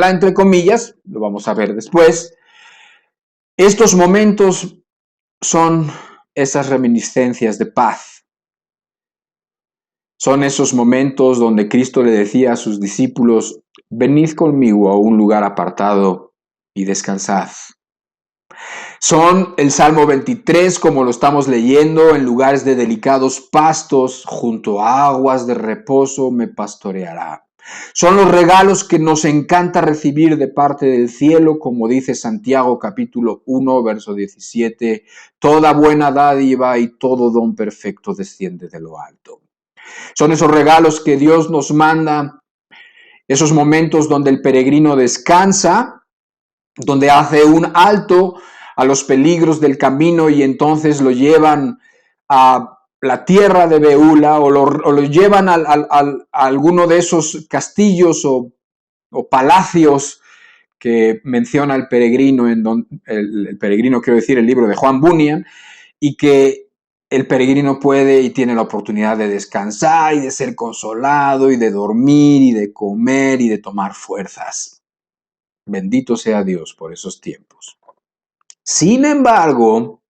entre comillas, lo vamos a ver después. Estos momentos son esas reminiscencias de paz. Son esos momentos donde Cristo le decía a sus discípulos, venid conmigo a un lugar apartado y descansad. Son el Salmo 23, como lo estamos leyendo, en lugares de delicados pastos, junto a aguas de reposo me pastoreará. Son los regalos que nos encanta recibir de parte del cielo, como dice Santiago capítulo 1, verso 17, toda buena dádiva y todo don perfecto desciende de lo alto. Son esos regalos que Dios nos manda, esos momentos donde el peregrino descansa, donde hace un alto a los peligros del camino y entonces lo llevan a la tierra de Beula o lo llevan a alguno de esos castillos o palacios que menciona el peregrino, el peregrino quiero decir el libro de Juan Bunyan, y que el peregrino puede y tiene la oportunidad de descansar y de ser consolado y de dormir y de comer y de tomar fuerzas. Bendito sea Dios por esos tiempos. Sin embargo,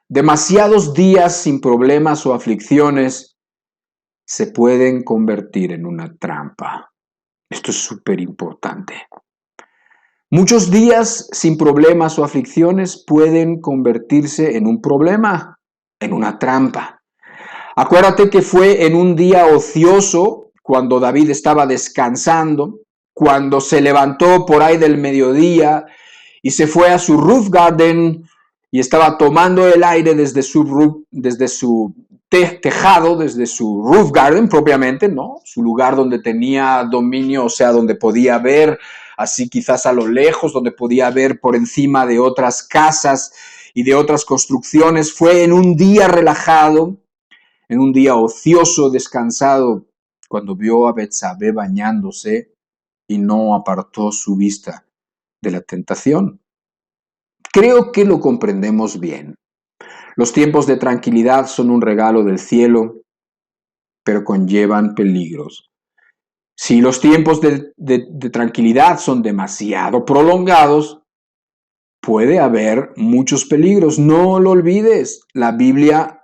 demasiados días sin problemas o aflicciones se pueden convertir en una trampa. Esto es súper importante. Muchos días sin problemas o aflicciones pueden convertirse en un problema, en una trampa. Acuérdate que fue en un día ocioso, cuando David estaba descansando, cuando se levantó por ahí del mediodía y se fue a su roof garden y estaba tomando el aire desde su tejado, desde su roof garden propiamente, ¿no? Su lugar donde tenía dominio, o sea, donde podía ver así quizás a lo lejos, donde podía ver por encima de otras casas y de otras construcciones. Fue en un día relajado, en un día ocioso, descansado, cuando vio a Betsabé bañándose y no apartó su vista de la tentación. Creo que lo comprendemos bien. Los tiempos de tranquilidad son un regalo del cielo, pero conllevan peligros. Si los tiempos de tranquilidad son demasiado prolongados, puede haber muchos peligros. No lo olvides, la Biblia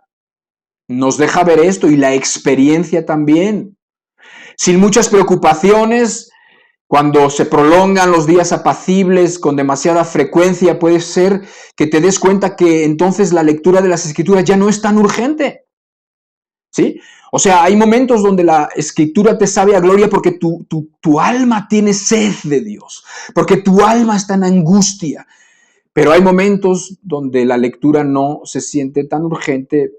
nos deja ver esto y la experiencia también. Sin muchas preocupaciones, cuando se prolongan los días apacibles con demasiada frecuencia, puede ser que te des cuenta que entonces la lectura de las Escrituras ya no es tan urgente. ¿sí? O sea, hay momentos donde la escritura te sabe a gloria porque tu alma tiene sed de Dios, porque tu alma está en angustia. Pero hay momentos donde la lectura no se siente tan urgente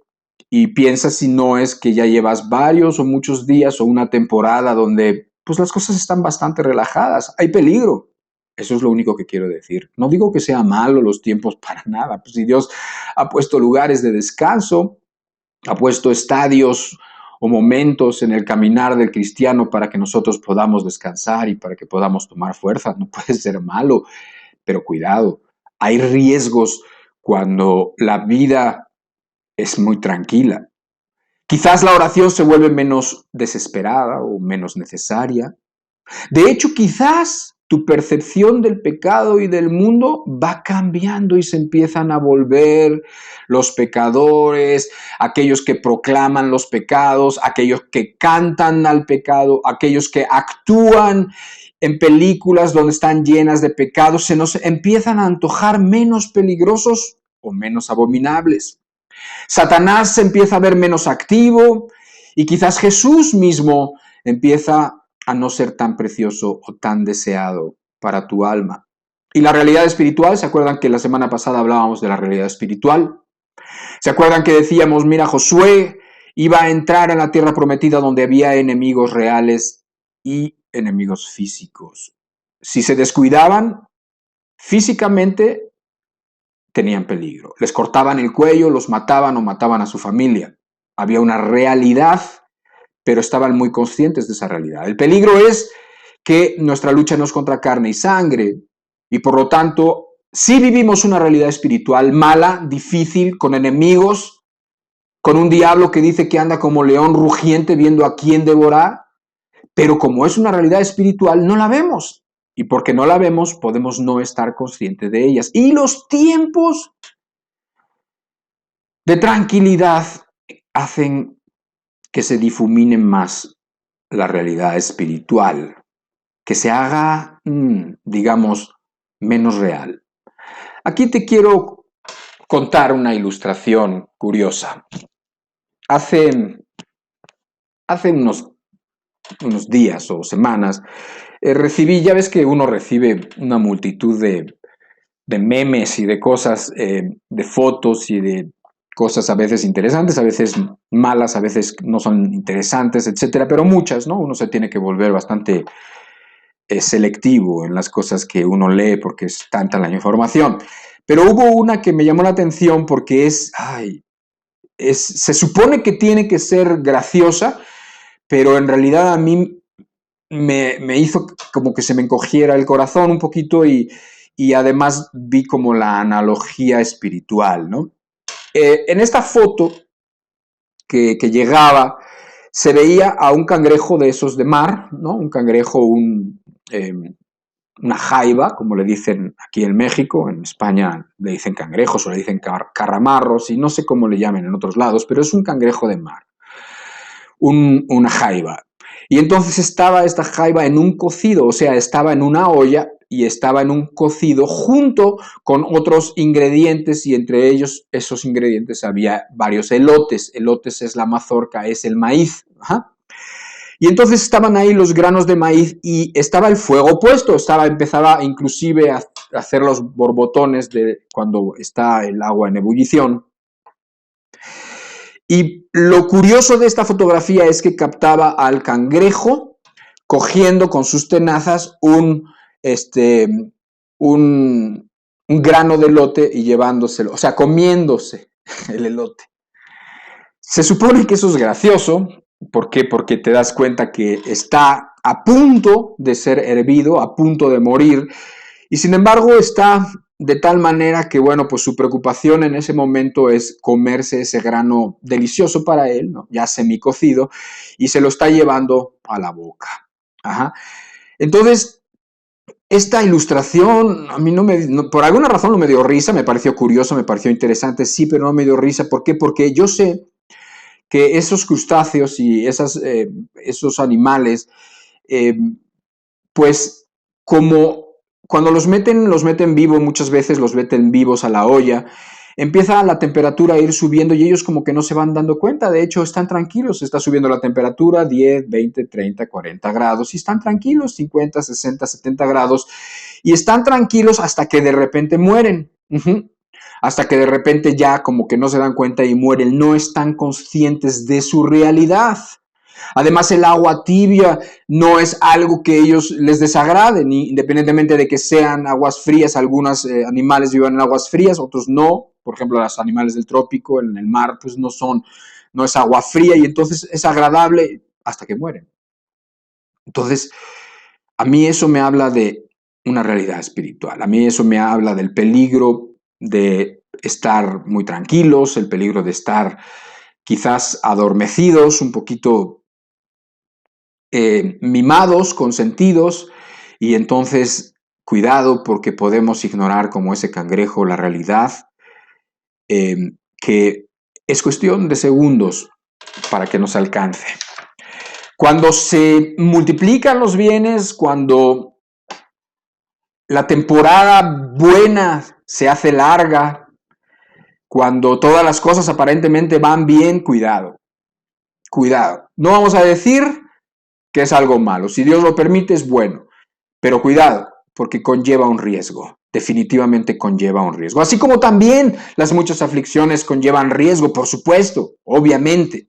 y piensas si no es que ya llevas varios o muchos días o una temporada donde pues las cosas están bastante relajadas. Hay peligro. Eso es lo único que quiero decir. No digo que sea malo los tiempos para nada. Pues si Dios ha puesto lugares de descanso, ha puesto estadios o momentos en el caminar del cristiano para que nosotros podamos descansar y para que podamos tomar fuerza. No puede ser malo, pero cuidado. Hay riesgos cuando la vida es muy tranquila. Quizás la oración se vuelve menos desesperada o menos necesaria. De hecho, quizás tu percepción del pecado y del mundo va cambiando y se empiezan a volver los pecadores, aquellos que proclaman los pecados, aquellos que cantan al pecado, aquellos que actúan en películas donde están llenas de pecados, se nos empiezan a antojar menos peligrosos o menos abominables. Satanás se empieza a ver menos activo y quizás Jesús mismo empieza a no ser tan precioso o tan deseado para tu alma. Y la realidad espiritual, ¿se acuerdan que la semana pasada hablábamos de la realidad espiritual? ¿Se acuerdan que decíamos, mira, Josué iba a entrar en la tierra prometida donde había enemigos reales y enemigos físicos? Si se descuidaban, físicamente tenían peligro. Les cortaban el cuello, los mataban o mataban a su familia. Había una realidad, pero estaban muy conscientes de esa realidad. El peligro es que nuestra lucha no es contra carne y sangre, y por lo tanto, sí vivimos una realidad espiritual mala, difícil, con enemigos, con un diablo que dice que anda como león rugiente viendo a quién devorar, pero como es una realidad espiritual, no la vemos. Y porque no la vemos, podemos no estar conscientes de ellas. Y los tiempos de tranquilidad hacen que se difumine más la realidad espiritual, que se haga, digamos, menos real. Aquí te quiero contar una ilustración curiosa. Hace unos días o semanas recibí, ya ves que uno recibe una multitud de memes y de cosas, de fotos y de cosas a veces interesantes, a veces malas, a veces no son interesantes, etcétera, pero muchas, ¿no? Uno se tiene que volver bastante selectivo en las cosas que uno lee porque es tanta la información. Pero hubo una que me llamó la atención porque se supone que tiene que ser graciosa, pero en realidad a mí me hizo como que se me encogiera el corazón un poquito y además vi como la analogía espiritual, ¿no? En esta foto que llegaba, se veía a un cangrejo de esos de mar, ¿no? Un cangrejo, una jaiba, como le dicen aquí en México, en España le dicen cangrejos o le dicen carramarros y no sé cómo le llamen en otros lados, pero es un cangrejo de mar, una jaiba. Y entonces estaba esta jaiba en un cocido, o sea, estaba en una olla y estaba en un cocido junto con otros ingredientes y entre ellos, esos ingredientes, había varios elotes. Elotes es la mazorca, es el maíz. Ajá. Y entonces estaban ahí los granos de maíz y estaba el fuego puesto, empezaba inclusive a hacer los borbotones de cuando está el agua en ebullición. Y lo curioso de esta fotografía es que captaba al cangrejo cogiendo con sus tenazas un grano de elote y llevándoselo, o sea, comiéndose el elote. Se supone que eso es gracioso. ¿Por qué? Porque te das cuenta que está a punto de ser hervido, a punto de morir, y sin embargo está de tal manera que, bueno, pues su preocupación en ese momento es comerse ese grano delicioso para él, ¿no? Ya semicocido, y se lo está llevando a la boca. Ajá. Entonces, esta ilustración a mí por alguna razón no me dio risa, me pareció curioso, me pareció interesante, sí, pero no me dio risa. ¿Por qué? Porque yo sé que esos crustáceos y esos animales, pues como cuando los meten vivos, muchas veces los meten vivos a la olla, empieza la temperatura a ir subiendo y ellos como que no se van dando cuenta. De hecho, están tranquilos, está subiendo la temperatura 10, 20, 30, 40 grados y están tranquilos, 50, 60, 70 grados y están tranquilos hasta que de repente mueren. Hasta que de repente ya como que no se dan cuenta y mueren, no están conscientes de su realidad. Además, el agua tibia no es algo que ellos les desagrade, independientemente de que sean aguas frías. Algunos animales viven en aguas frías, otros no. Por ejemplo, los animales del trópico, en el mar, pues no es agua fría y entonces es agradable hasta que mueren. Entonces, a mí eso me habla de una realidad espiritual. A mí eso me habla del peligro de estar muy tranquilos, el peligro de estar quizás adormecidos, un poquito mimados, consentidos, y entonces cuidado porque podemos ignorar como ese cangrejo la realidad, que es cuestión de segundos para que nos alcance. Cuando se multiplican los bienes, cuando la temporada buena se hace larga, cuando todas las cosas aparentemente van bien, cuidado. Cuidado. No vamos a decir que es algo malo. Si Dios lo permite, es bueno. Pero cuidado, porque conlleva un riesgo. Definitivamente conlleva un riesgo. Así como también las muchas aflicciones conllevan riesgo, por supuesto, obviamente.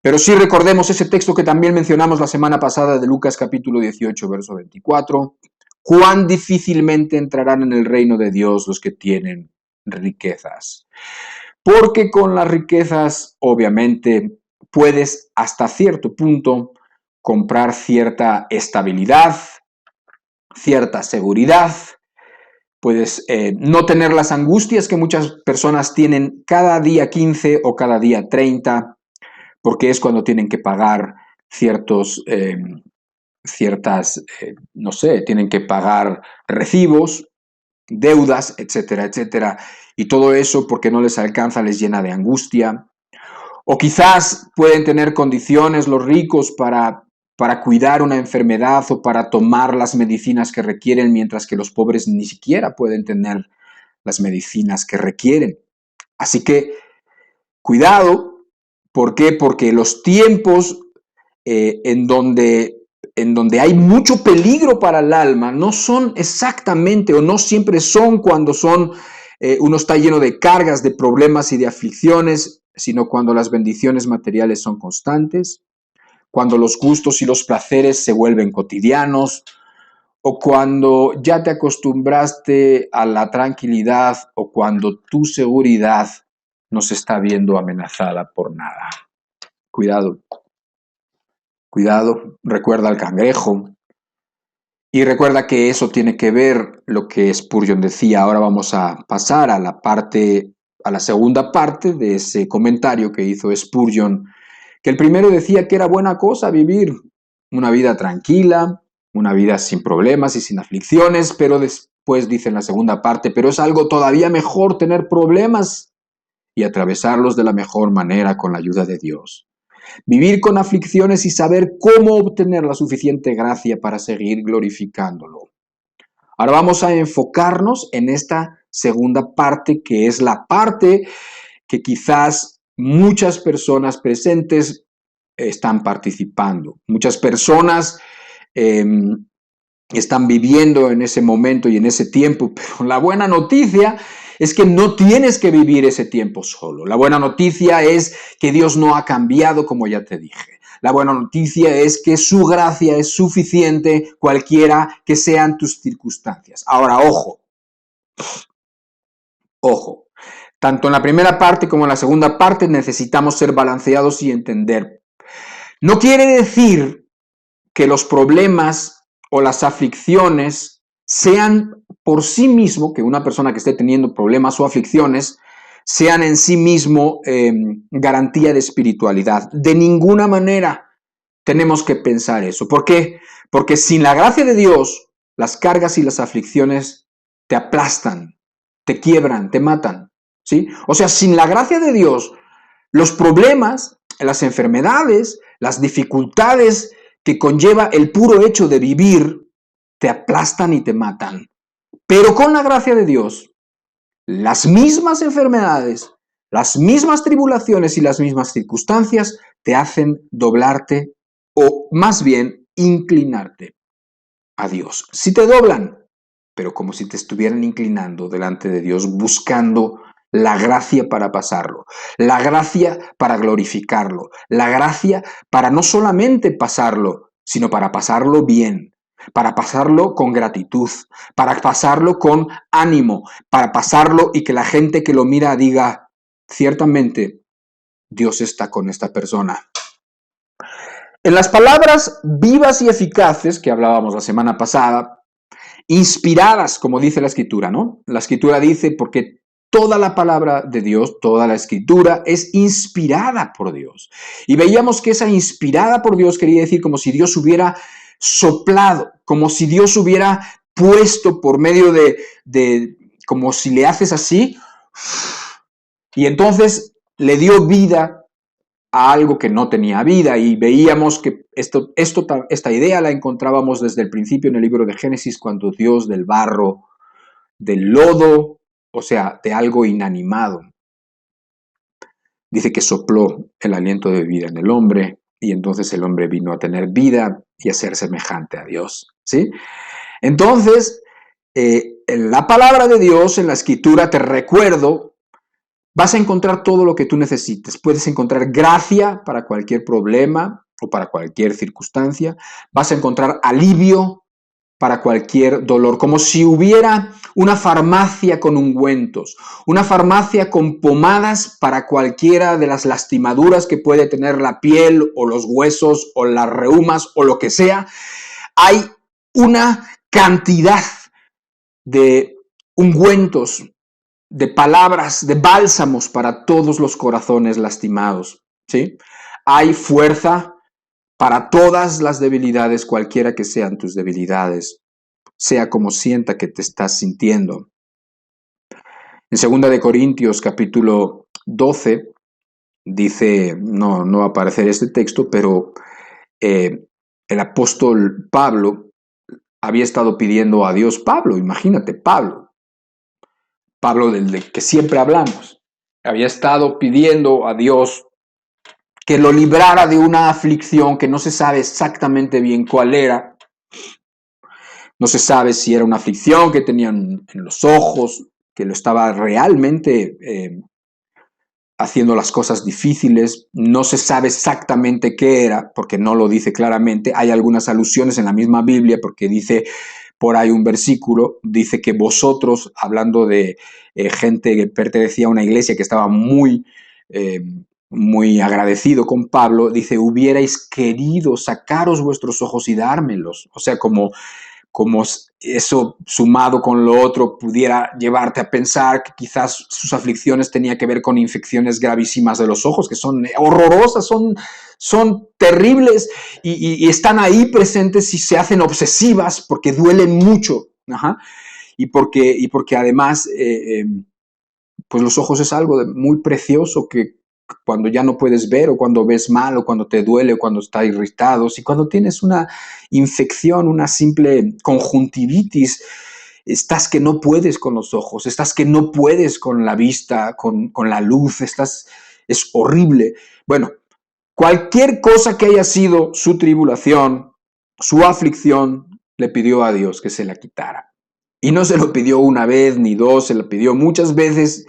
Pero sí recordemos ese texto que también mencionamos la semana pasada de Lucas capítulo 18, verso 24. Cuán difícilmente entrarán en el reino de Dios los que tienen riquezas. Porque con las riquezas, obviamente, puedes hasta cierto punto comprar cierta estabilidad, cierta seguridad, puedes no tener las angustias que muchas personas tienen cada día 15 o cada día 30, porque es cuando tienen que pagar no sé, tienen que pagar recibos, deudas, etcétera, etcétera, y todo eso porque no les alcanza les llena de angustia. O quizás pueden tener condiciones los ricos para cuidar una enfermedad o para tomar las medicinas que requieren, mientras que los pobres ni siquiera pueden tener las medicinas que requieren. Así que cuidado, ¿por qué? Porque los tiempos en donde hay mucho peligro para el alma no son exactamente o no siempre son cuando uno está lleno de cargas, de problemas y de aflicciones, sino cuando las bendiciones materiales son constantes, cuando los gustos y los placeres se vuelven cotidianos, o cuando ya te acostumbraste a la tranquilidad, o cuando tu seguridad no se está viendo amenazada por nada. Cuidado, cuidado, recuerda al cangrejo, y recuerda que eso tiene que ver lo que Spurgeon decía. Ahora vamos a pasar a la segunda parte de ese comentario que hizo Spurgeon, que el primero decía que era buena cosa vivir una vida tranquila, una vida sin problemas y sin aflicciones, pero después dice en la segunda parte, pero es algo todavía mejor tener problemas y atravesarlos de la mejor manera con la ayuda de Dios. Vivir con aflicciones y saber cómo obtener la suficiente gracia para seguir glorificándolo. Ahora vamos a enfocarnos en esta segunda parte, que es la parte que quizás muchas personas presentes están participando. Muchas personas están viviendo en ese momento y en ese tiempo, pero la buena noticia es que no tienes que vivir ese tiempo solo. La buena noticia es que Dios no ha cambiado, como ya te dije. La buena noticia es que su gracia es suficiente, cualquiera que sean tus circunstancias. Ahora, ojo. Tanto en la primera parte como en la segunda parte necesitamos ser balanceados y entender. No quiere decir que los problemas o las aflicciones sean por sí mismo, que una persona que esté teniendo problemas o aflicciones, sean en sí mismo garantía de espiritualidad. De ninguna manera tenemos que pensar eso. ¿Por qué? Porque sin la gracia de Dios, las cargas y las aflicciones te aplastan, te quiebran, te matan, ¿sí? O sea, sin la gracia de Dios, los problemas, las enfermedades, las dificultades que conlleva el puro hecho de vivir, te aplastan y te matan. Pero con la gracia de Dios, las mismas enfermedades, las mismas tribulaciones y las mismas circunstancias te hacen doblarte o más bien inclinarte a Dios. Si te doblan, pero como si te estuvieran inclinando delante de Dios, buscando la gracia para pasarlo, la gracia para glorificarlo, la gracia para no solamente pasarlo, sino para pasarlo bien, para pasarlo con gratitud, para pasarlo con ánimo, para pasarlo y que la gente que lo mira diga, ciertamente, Dios está con esta persona. En las palabras vivas y eficaces que hablábamos la semana pasada, inspiradas, como dice la Escritura, ¿no? La Escritura dice porque toda la palabra de Dios, toda la Escritura es inspirada por Dios. Y veíamos que esa inspirada por Dios quería decir como si Dios hubiera soplado, como si Dios hubiera puesto por medio de como si le haces así, y entonces le dio vida a algo que no tenía vida, y veíamos que esta idea la encontrábamos desde el principio en el libro de Génesis, cuando Dios del barro, del lodo, o sea, de algo inanimado, dice que sopló el aliento de vida en el hombre, y entonces el hombre vino a tener vida y a ser semejante a Dios, ¿sí? Entonces, en la palabra de Dios, en la Escritura, te recuerdo, vas a encontrar todo lo que tú necesites. Puedes encontrar gracia para cualquier problema o para cualquier circunstancia. Vas a encontrar alivio para cualquier dolor, como si hubiera una farmacia con ungüentos, una farmacia con pomadas para cualquiera de las lastimaduras que puede tener la piel o los huesos o las reumas o lo que sea. Hay una cantidad de ungüentos, de palabras, de bálsamos para todos los corazones lastimados, ¿sí? Hay fuerza para todas las debilidades, cualquiera que sean tus debilidades, sea como sienta que te estás sintiendo. En 2 de Corintios, capítulo 12, dice, no va a aparecer este texto, pero el apóstol Pablo había estado pidiendo a Dios, imagínate, Pablo del que siempre hablamos, había estado pidiendo a Dios que lo librara de una aflicción que no se sabe exactamente bien cuál era. No se sabe si era una aflicción que tenían en los ojos, que lo estaba realmente haciendo las cosas difíciles. No se sabe exactamente qué era, porque no lo dice claramente. Hay algunas alusiones en la misma Biblia, porque dice por ahí un versículo, dice que vosotros, hablando de gente que pertenecía a una iglesia que estaba muy agradecido con Pablo, dice, hubierais querido sacaros vuestros ojos y dármelos. O sea, como eso sumado con lo otro pudiera llevarte a pensar que quizás sus aflicciones tenían que ver con infecciones gravísimas de los ojos, que son horrorosas, son terribles y están ahí presentes y se hacen obsesivas porque duelen mucho. Ajá. Y porque además pues los ojos es algo muy precioso que cuando ya no puedes ver, o cuando ves mal, o cuando te duele, o cuando estás irritado, y cuando tienes una infección, una simple conjuntivitis, estás que no puedes con los ojos, estás que no puedes con la vista, con la luz, es horrible. Bueno, cualquier cosa que haya sido su tribulación, su aflicción, le pidió a Dios que se la quitara. Y no se lo pidió una vez ni dos, se lo pidió muchas veces,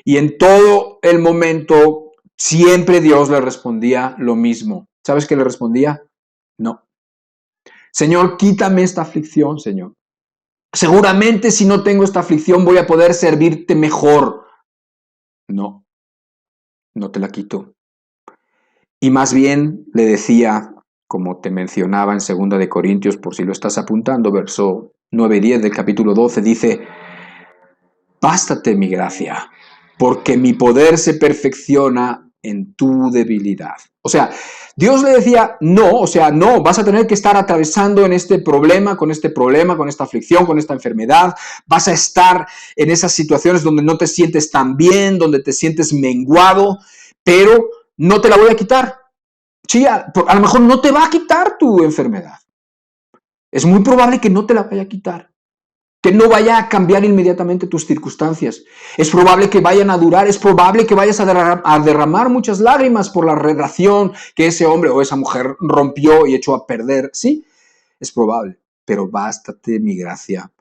y en todo el momento siempre Dios le respondía lo mismo. ¿Sabes qué le respondía? No. Señor, quítame esta aflicción, Señor. Seguramente si no tengo esta aflicción voy a poder servirte mejor. No te la quito. Y más bien le decía, como te mencionaba en 2 de Corintios, por si lo estás apuntando, verso 9 y 10 del capítulo 12, dice, bástate mi gracia, porque mi poder se perfecciona en tu debilidad. O sea, Dios le decía, no, vas a tener que estar atravesando en este problema, con esta aflicción, con esta enfermedad, vas a estar en esas situaciones donde no te sientes tan bien, donde te sientes menguado, pero no te la voy a quitar. Sí, a lo mejor no te va a quitar tu enfermedad. Es muy probable que no te la vaya a quitar, que no vaya a cambiar inmediatamente tus circunstancias. Es probable que vayan a durar, es probable que vayas a derramar muchas lágrimas por la relación que ese hombre o esa mujer rompió y echó a perder. Sí, es probable, pero bástate mi gracia,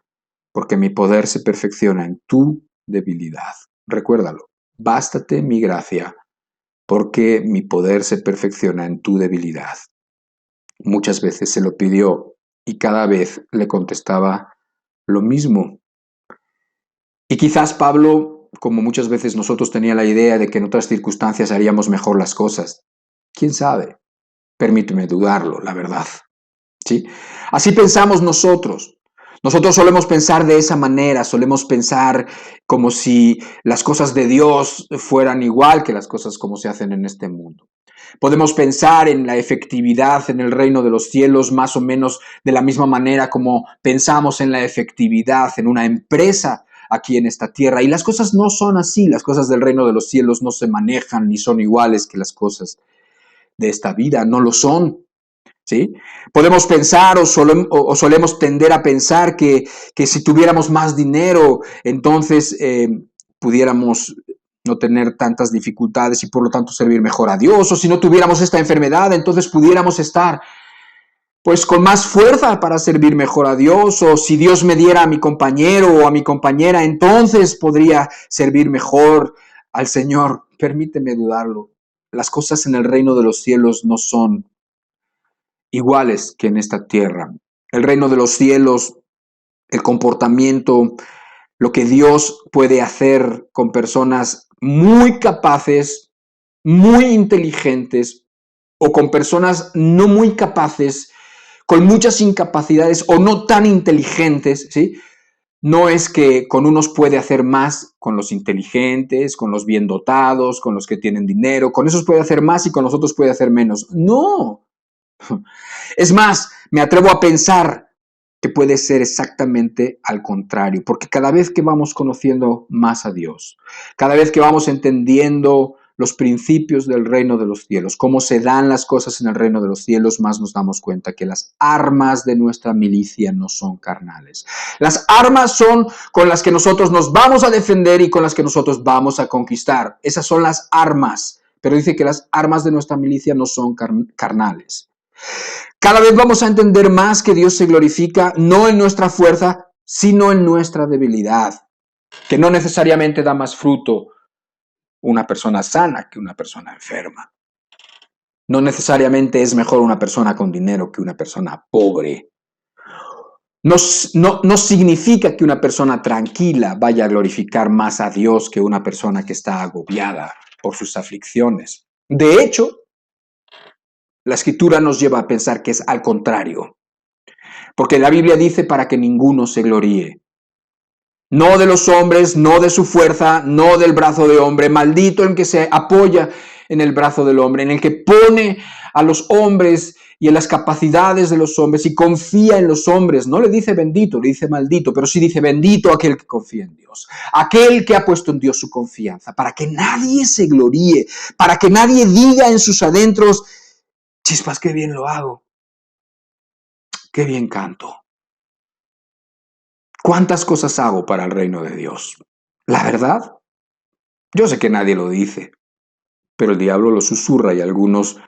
porque mi poder se perfecciona en tu debilidad. Recuérdalo, bástate mi gracia, porque mi poder se perfecciona en tu debilidad. Muchas veces se lo pidió y cada vez le contestaba lo mismo. Y quizás Pablo, como muchas veces nosotros, tenía la idea de que en otras circunstancias haríamos mejor las cosas. ¿Quién sabe? Permíteme dudarlo, la verdad. ¿Sí? Así pensamos nosotros. Nosotros solemos pensar de esa manera, solemos pensar como si las cosas de Dios fueran igual que las cosas como se hacen en este mundo. Podemos pensar en la efectividad en el reino de los cielos más o menos de la misma manera como pensamos en la efectividad en una empresa aquí en esta tierra. Y las cosas no son así, las cosas del reino de los cielos no se manejan ni son iguales que las cosas de esta vida, no lo son. ¿Sí? Podemos pensar o solemos tender a pensar que si tuviéramos más dinero, entonces pudiéramos no tener tantas dificultades y por lo tanto servir mejor a Dios, o si no tuviéramos esta enfermedad, entonces pudiéramos estar pues con más fuerza para servir mejor a Dios, o si Dios me diera a mi compañero o a mi compañera, entonces podría servir mejor al Señor. Permíteme dudarlo. Las cosas en el reino de los cielos no son iguales que en esta tierra. El reino de los cielos, el comportamiento, lo que Dios puede hacer con personas muy capaces, muy inteligentes, o con personas no muy capaces, con muchas incapacidades o no tan inteligentes, ¿sí? No es que con unos puede hacer más, con los inteligentes, con los bien dotados, con los que tienen dinero, con esos puede hacer más y con los otros puede hacer menos. No. Es más, me atrevo a pensar que puede ser exactamente al contrario, porque cada vez que vamos conociendo más a Dios, cada vez que vamos entendiendo los principios del reino de los cielos, cómo se dan las cosas en el reino de los cielos, más nos damos cuenta que las armas de nuestra milicia no son carnales. Las armas son con las que nosotros nos vamos a defender y con las que nosotros vamos a conquistar. Esas son las armas, pero dice que las armas de nuestra milicia no son carnales. Cada vez vamos a entender más que Dios se glorifica no en nuestra fuerza, sino en nuestra debilidad, que no necesariamente da más fruto una persona sana que una persona enferma. No necesariamente es mejor una persona con dinero que una persona pobre. No significa que una persona tranquila vaya a glorificar más a Dios que una persona que está agobiada por sus aflicciones. De hecho, la Escritura nos lleva a pensar que es al contrario. Porque la Biblia dice para que ninguno se gloríe. No de los hombres, no de su fuerza, no del brazo de hombre. Maldito el que se apoya en el brazo del hombre, en el que pone a los hombres y en las capacidades de los hombres y confía en los hombres. No le dice bendito, le dice maldito, pero sí dice bendito aquel que confía en Dios. Aquel que ha puesto en Dios su confianza, para que nadie se gloríe, para que nadie diga en sus adentros, chispas, qué bien lo hago, qué bien canto. ¿Cuántas cosas hago para el reino de Dios? La verdad, yo sé que nadie lo dice, pero el diablo lo susurra y algunos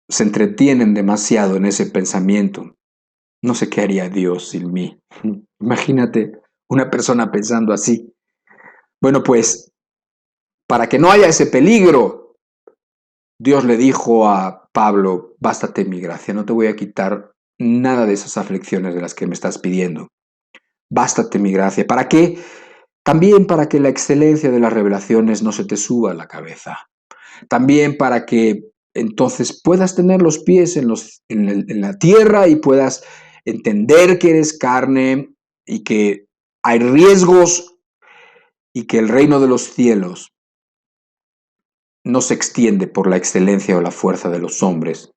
se entretienen demasiado en ese pensamiento. No sé qué haría Dios sin mí. Imagínate una persona pensando así. Bueno, pues, para que no haya ese peligro, Dios le dijo a Pablo, bástate mi gracia, no te voy a quitar nada de esas aflicciones de las que me estás pidiendo. Bástate mi gracia. ¿Para qué? También para que la excelencia de las revelaciones no se te suba a la cabeza. También para que entonces puedas tener los pies en la tierra y puedas entender que eres carne y que hay riesgos y que el reino de los cielos no se extiende por la excelencia o la fuerza de los hombres,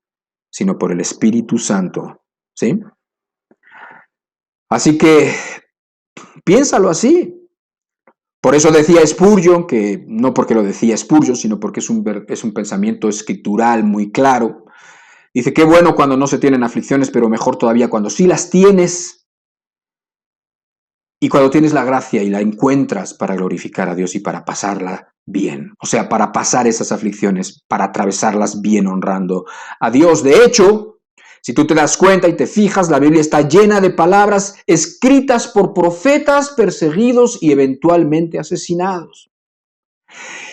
sino por el Espíritu Santo. ¿Sí? Así que piénsalo así. Por eso decía Spurgeon, que no porque lo decía Spurgeon, sino porque es un pensamiento escritural muy claro. Dice, qué bueno cuando no se tienen aflicciones, pero mejor todavía cuando sí las tienes. Y cuando tienes la gracia y la encuentras para glorificar a Dios y para pasarla bien, o sea, para pasar esas aflicciones, para atravesarlas bien honrando a Dios. De hecho, si tú te das cuenta y te fijas, la Biblia está llena de palabras escritas por profetas perseguidos y eventualmente asesinados.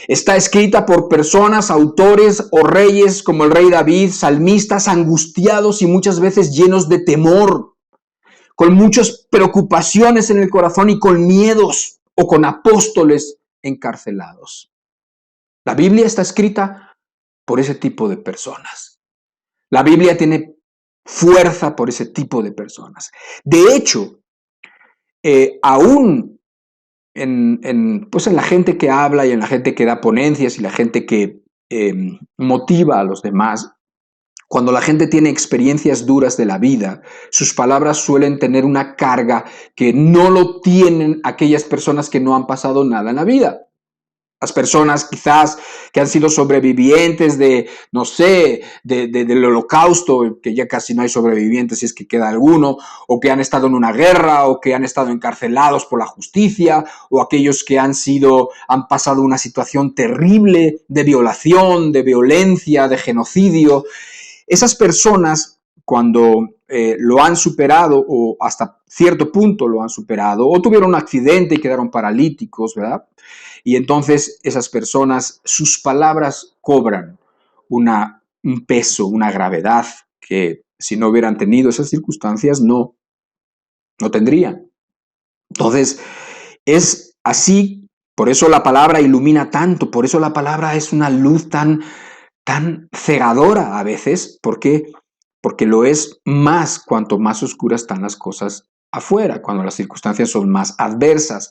Está escrita por personas, autores o reyes como el rey David, salmistas angustiados y muchas veces llenos de temor, con muchas preocupaciones en el corazón y con miedos, o con apóstoles encarcelados. La Biblia está escrita por ese tipo de personas. La Biblia tiene fuerza por ese tipo de personas. De hecho, aún pues en la gente que habla y en la gente que da ponencias y la gente que motiva a los demás, cuando la gente tiene experiencias duras de la vida, sus palabras suelen tener una carga que no lo tienen aquellas personas que no han pasado nada en la vida. Las personas quizás que han sido sobrevivientes de, no sé, del holocausto, que ya casi no hay sobrevivientes si es que queda alguno, o que han estado en una guerra, o que han estado encarcelados por la justicia, o aquellos que han pasado una situación terrible de violación, de violencia, de genocidio. Esas personas, cuando lo han superado, o hasta cierto punto lo han superado, o tuvieron un accidente y quedaron paralíticos, ¿verdad? Y entonces esas personas, sus palabras cobran un peso, una gravedad que si no hubieran tenido esas circunstancias no tendrían. Entonces es así, por eso la palabra ilumina tanto, por eso la palabra es una luz tan cegadora a veces. ¿Por qué? Porque lo es más cuanto más oscuras están las cosas afuera, cuando las circunstancias son más adversas.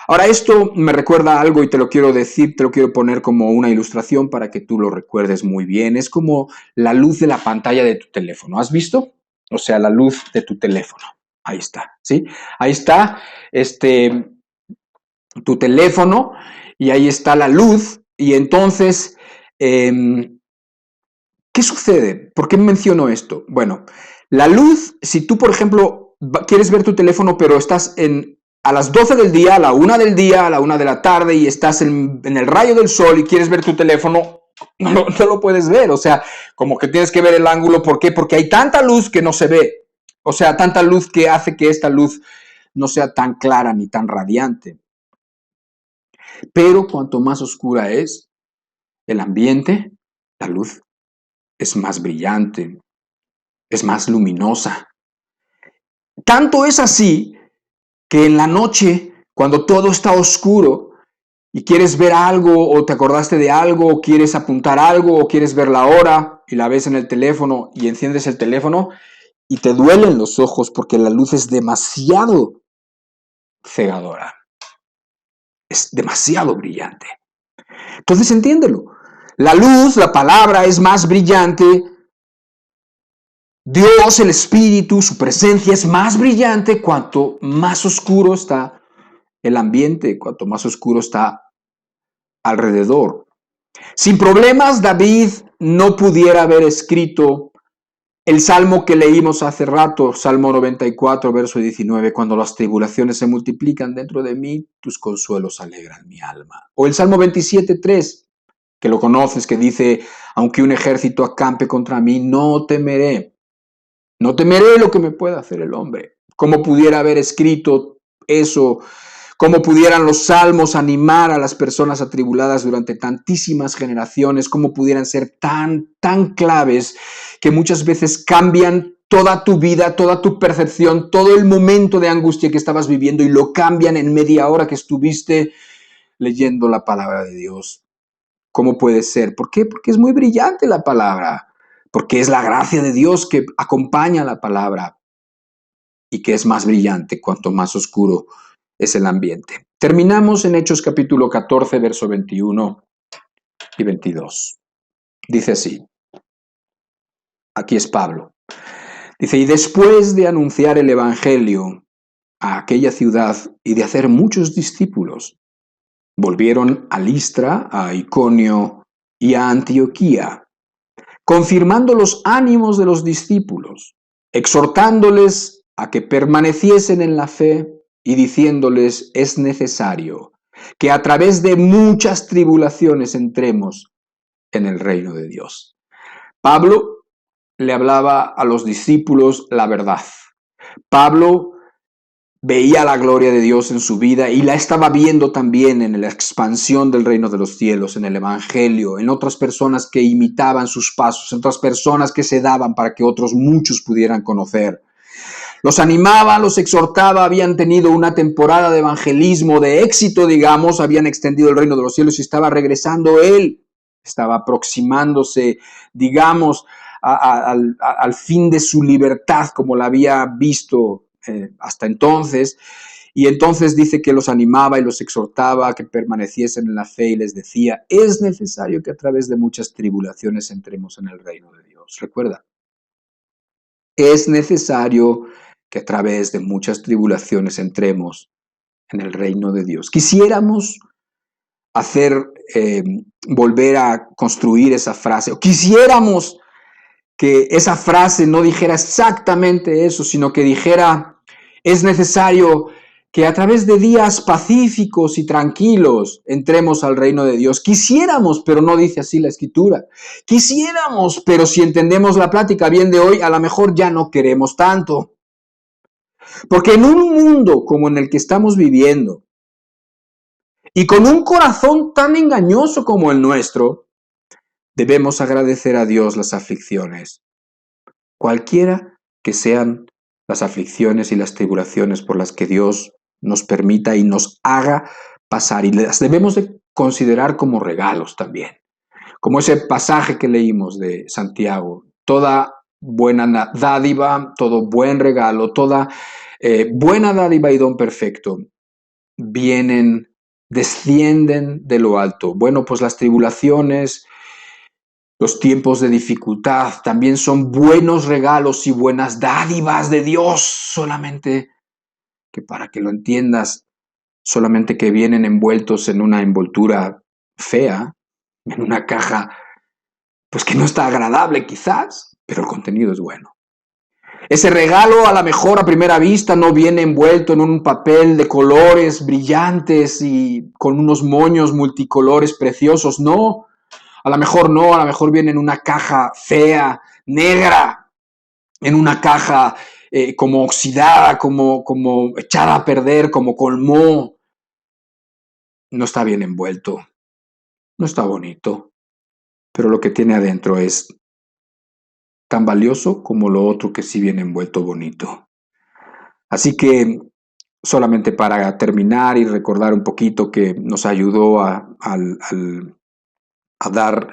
Ahora, esto me recuerda algo y te lo quiero decir, te lo quiero poner como una ilustración para que tú lo recuerdes muy bien. Es como la luz de la pantalla de tu teléfono. ¿Has visto? O sea, la luz de tu teléfono. Ahí está, ¿sí? Ahí está tu teléfono y ahí está la luz. Y entonces, ¿qué sucede? ¿Por qué menciono esto? Bueno, la luz, si tú, por ejemplo, quieres ver tu teléfono, pero estás a las 12 del día, a la 1 del día, a la 1 de la tarde y estás en el rayo del sol y quieres ver tu teléfono, no lo puedes ver. O sea, como que tienes que ver el ángulo. ¿Por qué? Porque hay tanta luz que no se ve. O sea, tanta luz que hace que esta luz no sea tan clara ni tan radiante. Pero cuanto más oscura es el ambiente, la luz es más brillante, es más luminosa. Tanto es así que en la noche, cuando todo está oscuro y quieres ver algo o te acordaste de algo o quieres apuntar algo o quieres ver la hora y la ves en el teléfono y enciendes el teléfono y te duelen los ojos porque la luz es demasiado cegadora, es demasiado brillante. Entonces entiéndelo, la luz, la palabra es más brillante. Dios, el Espíritu, su presencia es más brillante cuanto más oscuro está el ambiente, cuanto más oscuro está alrededor. Sin problemas, David no pudiera haber escrito el salmo que leímos hace rato, Salmo 94, verso 19, cuando las tribulaciones se multiplican dentro de mí, tus consuelos alegran mi alma. O el Salmo 27, 3, que lo conoces, que dice, aunque un ejército acampe contra mí, no temeré. No temeré lo que me pueda hacer el hombre. ¿Cómo pudiera haber escrito eso? ¿Cómo pudieran los salmos animar a las personas atribuladas durante tantísimas generaciones? ¿Cómo pudieran ser tan claves que muchas veces cambian toda tu vida, toda tu percepción, todo el momento de angustia que estabas viviendo y lo cambian en media hora que estuviste leyendo la palabra de Dios? ¿Cómo puede ser? ¿Por qué? Porque es muy brillante la palabra. Porque es la gracia de Dios que acompaña la palabra y que es más brillante cuanto más oscuro es el ambiente. Terminamos en Hechos capítulo 14, verso 21 y 22. Dice así, aquí es Pablo. Dice, y después de anunciar el evangelio a aquella ciudad y de hacer muchos discípulos, volvieron a Listra, a Iconio y a Antioquía, confirmando los ánimos de los discípulos, exhortándoles a que permaneciesen en la fe y diciéndoles: es necesario que a través de muchas tribulaciones entremos en el reino de Dios. Pablo le hablaba a los discípulos la verdad. Pablo veía la gloria de Dios en su vida y la estaba viendo también en la expansión del reino de los cielos, en el evangelio, en otras personas que imitaban sus pasos, en otras personas que se daban para que otros muchos pudieran conocer. Los animaba, los exhortaba, habían tenido una temporada de evangelismo, de éxito, digamos, habían extendido el reino de los cielos y estaba regresando él, estaba aproximándose, digamos, al fin de su libertad como la había visto hasta entonces. Y entonces dice que los animaba y los exhortaba a que permaneciesen en la fe y les decía: es necesario que a través de muchas tribulaciones entremos en el reino de Dios. Recuerda, es necesario que a través de muchas tribulaciones entremos en el reino de Dios. Quisiéramos volver a construir esa frase, o quisiéramos que esa frase no dijera exactamente eso, sino que dijera: es necesario que a través de días pacíficos y tranquilos entremos al reino de Dios. Quisiéramos, pero no dice así la Escritura. Quisiéramos, pero si entendemos la plática bien de hoy, a lo mejor ya no queremos tanto. Porque en un mundo como en el que estamos viviendo, y con un corazón tan engañoso como el nuestro, debemos agradecer a Dios las aflicciones, cualquiera que sean las aflicciones y las tribulaciones por las que Dios nos permita y nos haga pasar, y las debemos de considerar como regalos también, como ese pasaje que leímos de Santiago: toda buena dádiva, todo buen regalo, toda buena dádiva y don perfecto descienden de lo alto. Bueno, pues las tribulaciones, los tiempos de dificultad también son buenos regalos y buenas dádivas de Dios, solamente que, para que lo entiendas, solamente que vienen envueltos en una envoltura fea, en una caja, pues que no está agradable quizás, pero el contenido es bueno. Ese regalo, a lo mejor a primera vista, no viene envuelto en un papel de colores brillantes y con unos moños multicolores preciosos, no. A lo mejor no, a lo mejor viene en una caja fea, negra, en una caja como oxidada, como echada a perder, como con moho. No está bien envuelto, no está bonito, pero lo que tiene adentro es tan valioso como lo otro que sí viene envuelto bonito. Así que, solamente para terminar y recordar un poquito que nos ayudó a dar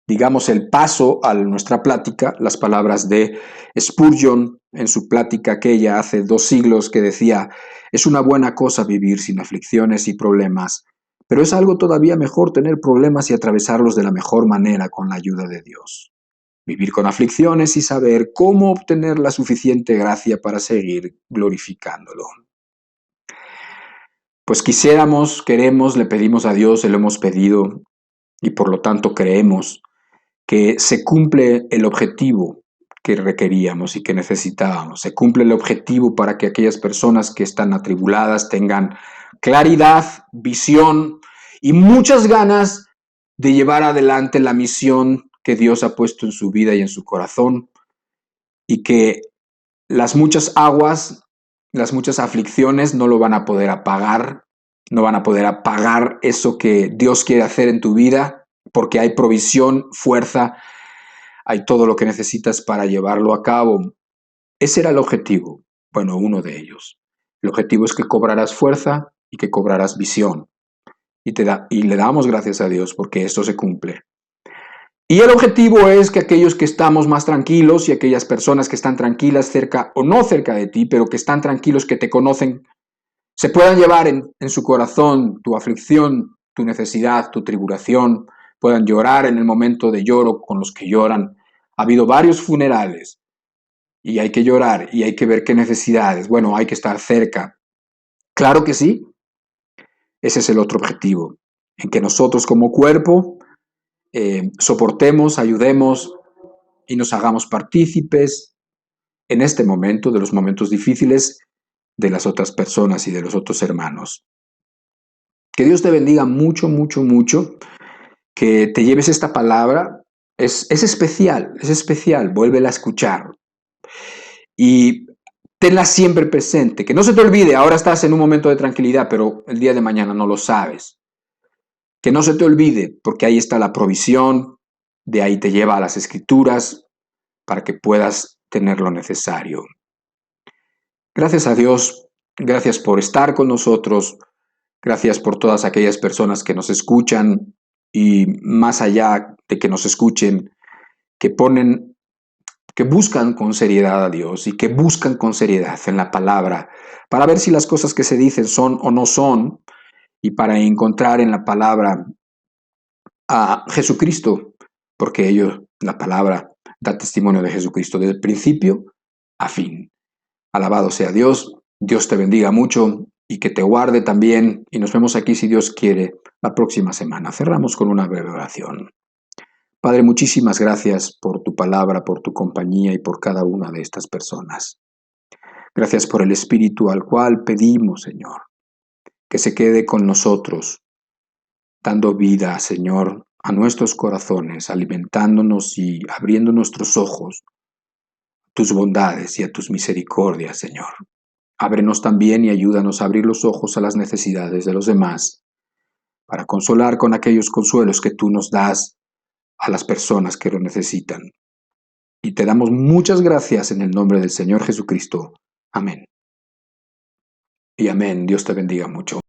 digamos, el paso a nuestra plática, las palabras de Spurgeon en su plática aquella hace 2 siglos, que decía: es una buena cosa vivir sin aflicciones y problemas, pero es algo todavía mejor tener problemas y atravesarlos de la mejor manera con la ayuda de Dios. Vivir con aflicciones y saber cómo obtener la suficiente gracia para seguir glorificándolo. Pues queremos, le pedimos a Dios, se lo hemos pedido, y por lo tanto creemos que se cumple el objetivo que requeríamos y que necesitábamos. Se cumple el objetivo para que aquellas personas que están atribuladas tengan claridad, visión y muchas ganas de llevar adelante la misión que Dios ha puesto en su vida y en su corazón, y que las muchas aguas, las muchas aflicciones no lo van a poder apagar, no van a poder apagar eso que Dios quiere hacer en tu vida, porque hay provisión, fuerza, hay todo lo que necesitas para llevarlo a cabo. Ese era el objetivo, bueno, uno de ellos. El objetivo es que cobrarás fuerza y que cobrarás visión. Y le damos gracias a Dios porque esto se cumple. Y el objetivo es que aquellos que estamos más tranquilos y aquellas personas que están tranquilas cerca o no cerca de ti, pero que están tranquilos, que te conocen, se puedan llevar en su corazón tu aflicción, tu necesidad, tu tribulación, puedan llorar en el momento de lloro con los que lloran. Ha habido varios funerales y hay que llorar y hay que ver qué necesidades. Bueno, hay que estar cerca. Claro que sí. Ese es el otro objetivo, en que nosotros como cuerpo soportemos, ayudemos y nos hagamos partícipes en este momento, de los momentos difíciles, de las otras personas y de los otros hermanos. Que Dios te bendiga mucho, mucho, mucho. Que te lleves esta palabra. Es especial, vuélvela a escuchar. Y tenla siempre presente, que no se te olvide, ahora estás en un momento de tranquilidad, pero el día de mañana no lo sabes. Que no se te olvide, porque ahí está la provisión, de ahí te lleva a las Escrituras para que puedas tener lo necesario. Gracias a Dios, gracias por estar con nosotros, gracias por todas aquellas personas que nos escuchan y más allá de que nos escuchen, que buscan con seriedad a Dios y que buscan con seriedad en la palabra para ver si las cosas que se dicen son o no son y para encontrar en la palabra a Jesucristo, porque la palabra, da testimonio de Jesucristo desde el principio a fin. Alabado sea Dios, Dios te bendiga mucho y que te guarde también y nos vemos aquí si Dios quiere la próxima semana. Cerramos con una breve oración. Padre, muchísimas gracias por tu palabra, por tu compañía y por cada una de estas personas. Gracias por el Espíritu al cual pedimos, Señor, que se quede con nosotros, dando vida, Señor, a nuestros corazones, alimentándonos y abriendo nuestros ojos a tus bondades y a tus misericordias, Señor. Ábrenos también y ayúdanos a abrir los ojos a las necesidades de los demás, para consolar con aquellos consuelos que tú nos das a las personas que lo necesitan. Y te damos muchas gracias en el nombre del Señor Jesucristo. Amén. Y amén. Dios te bendiga mucho.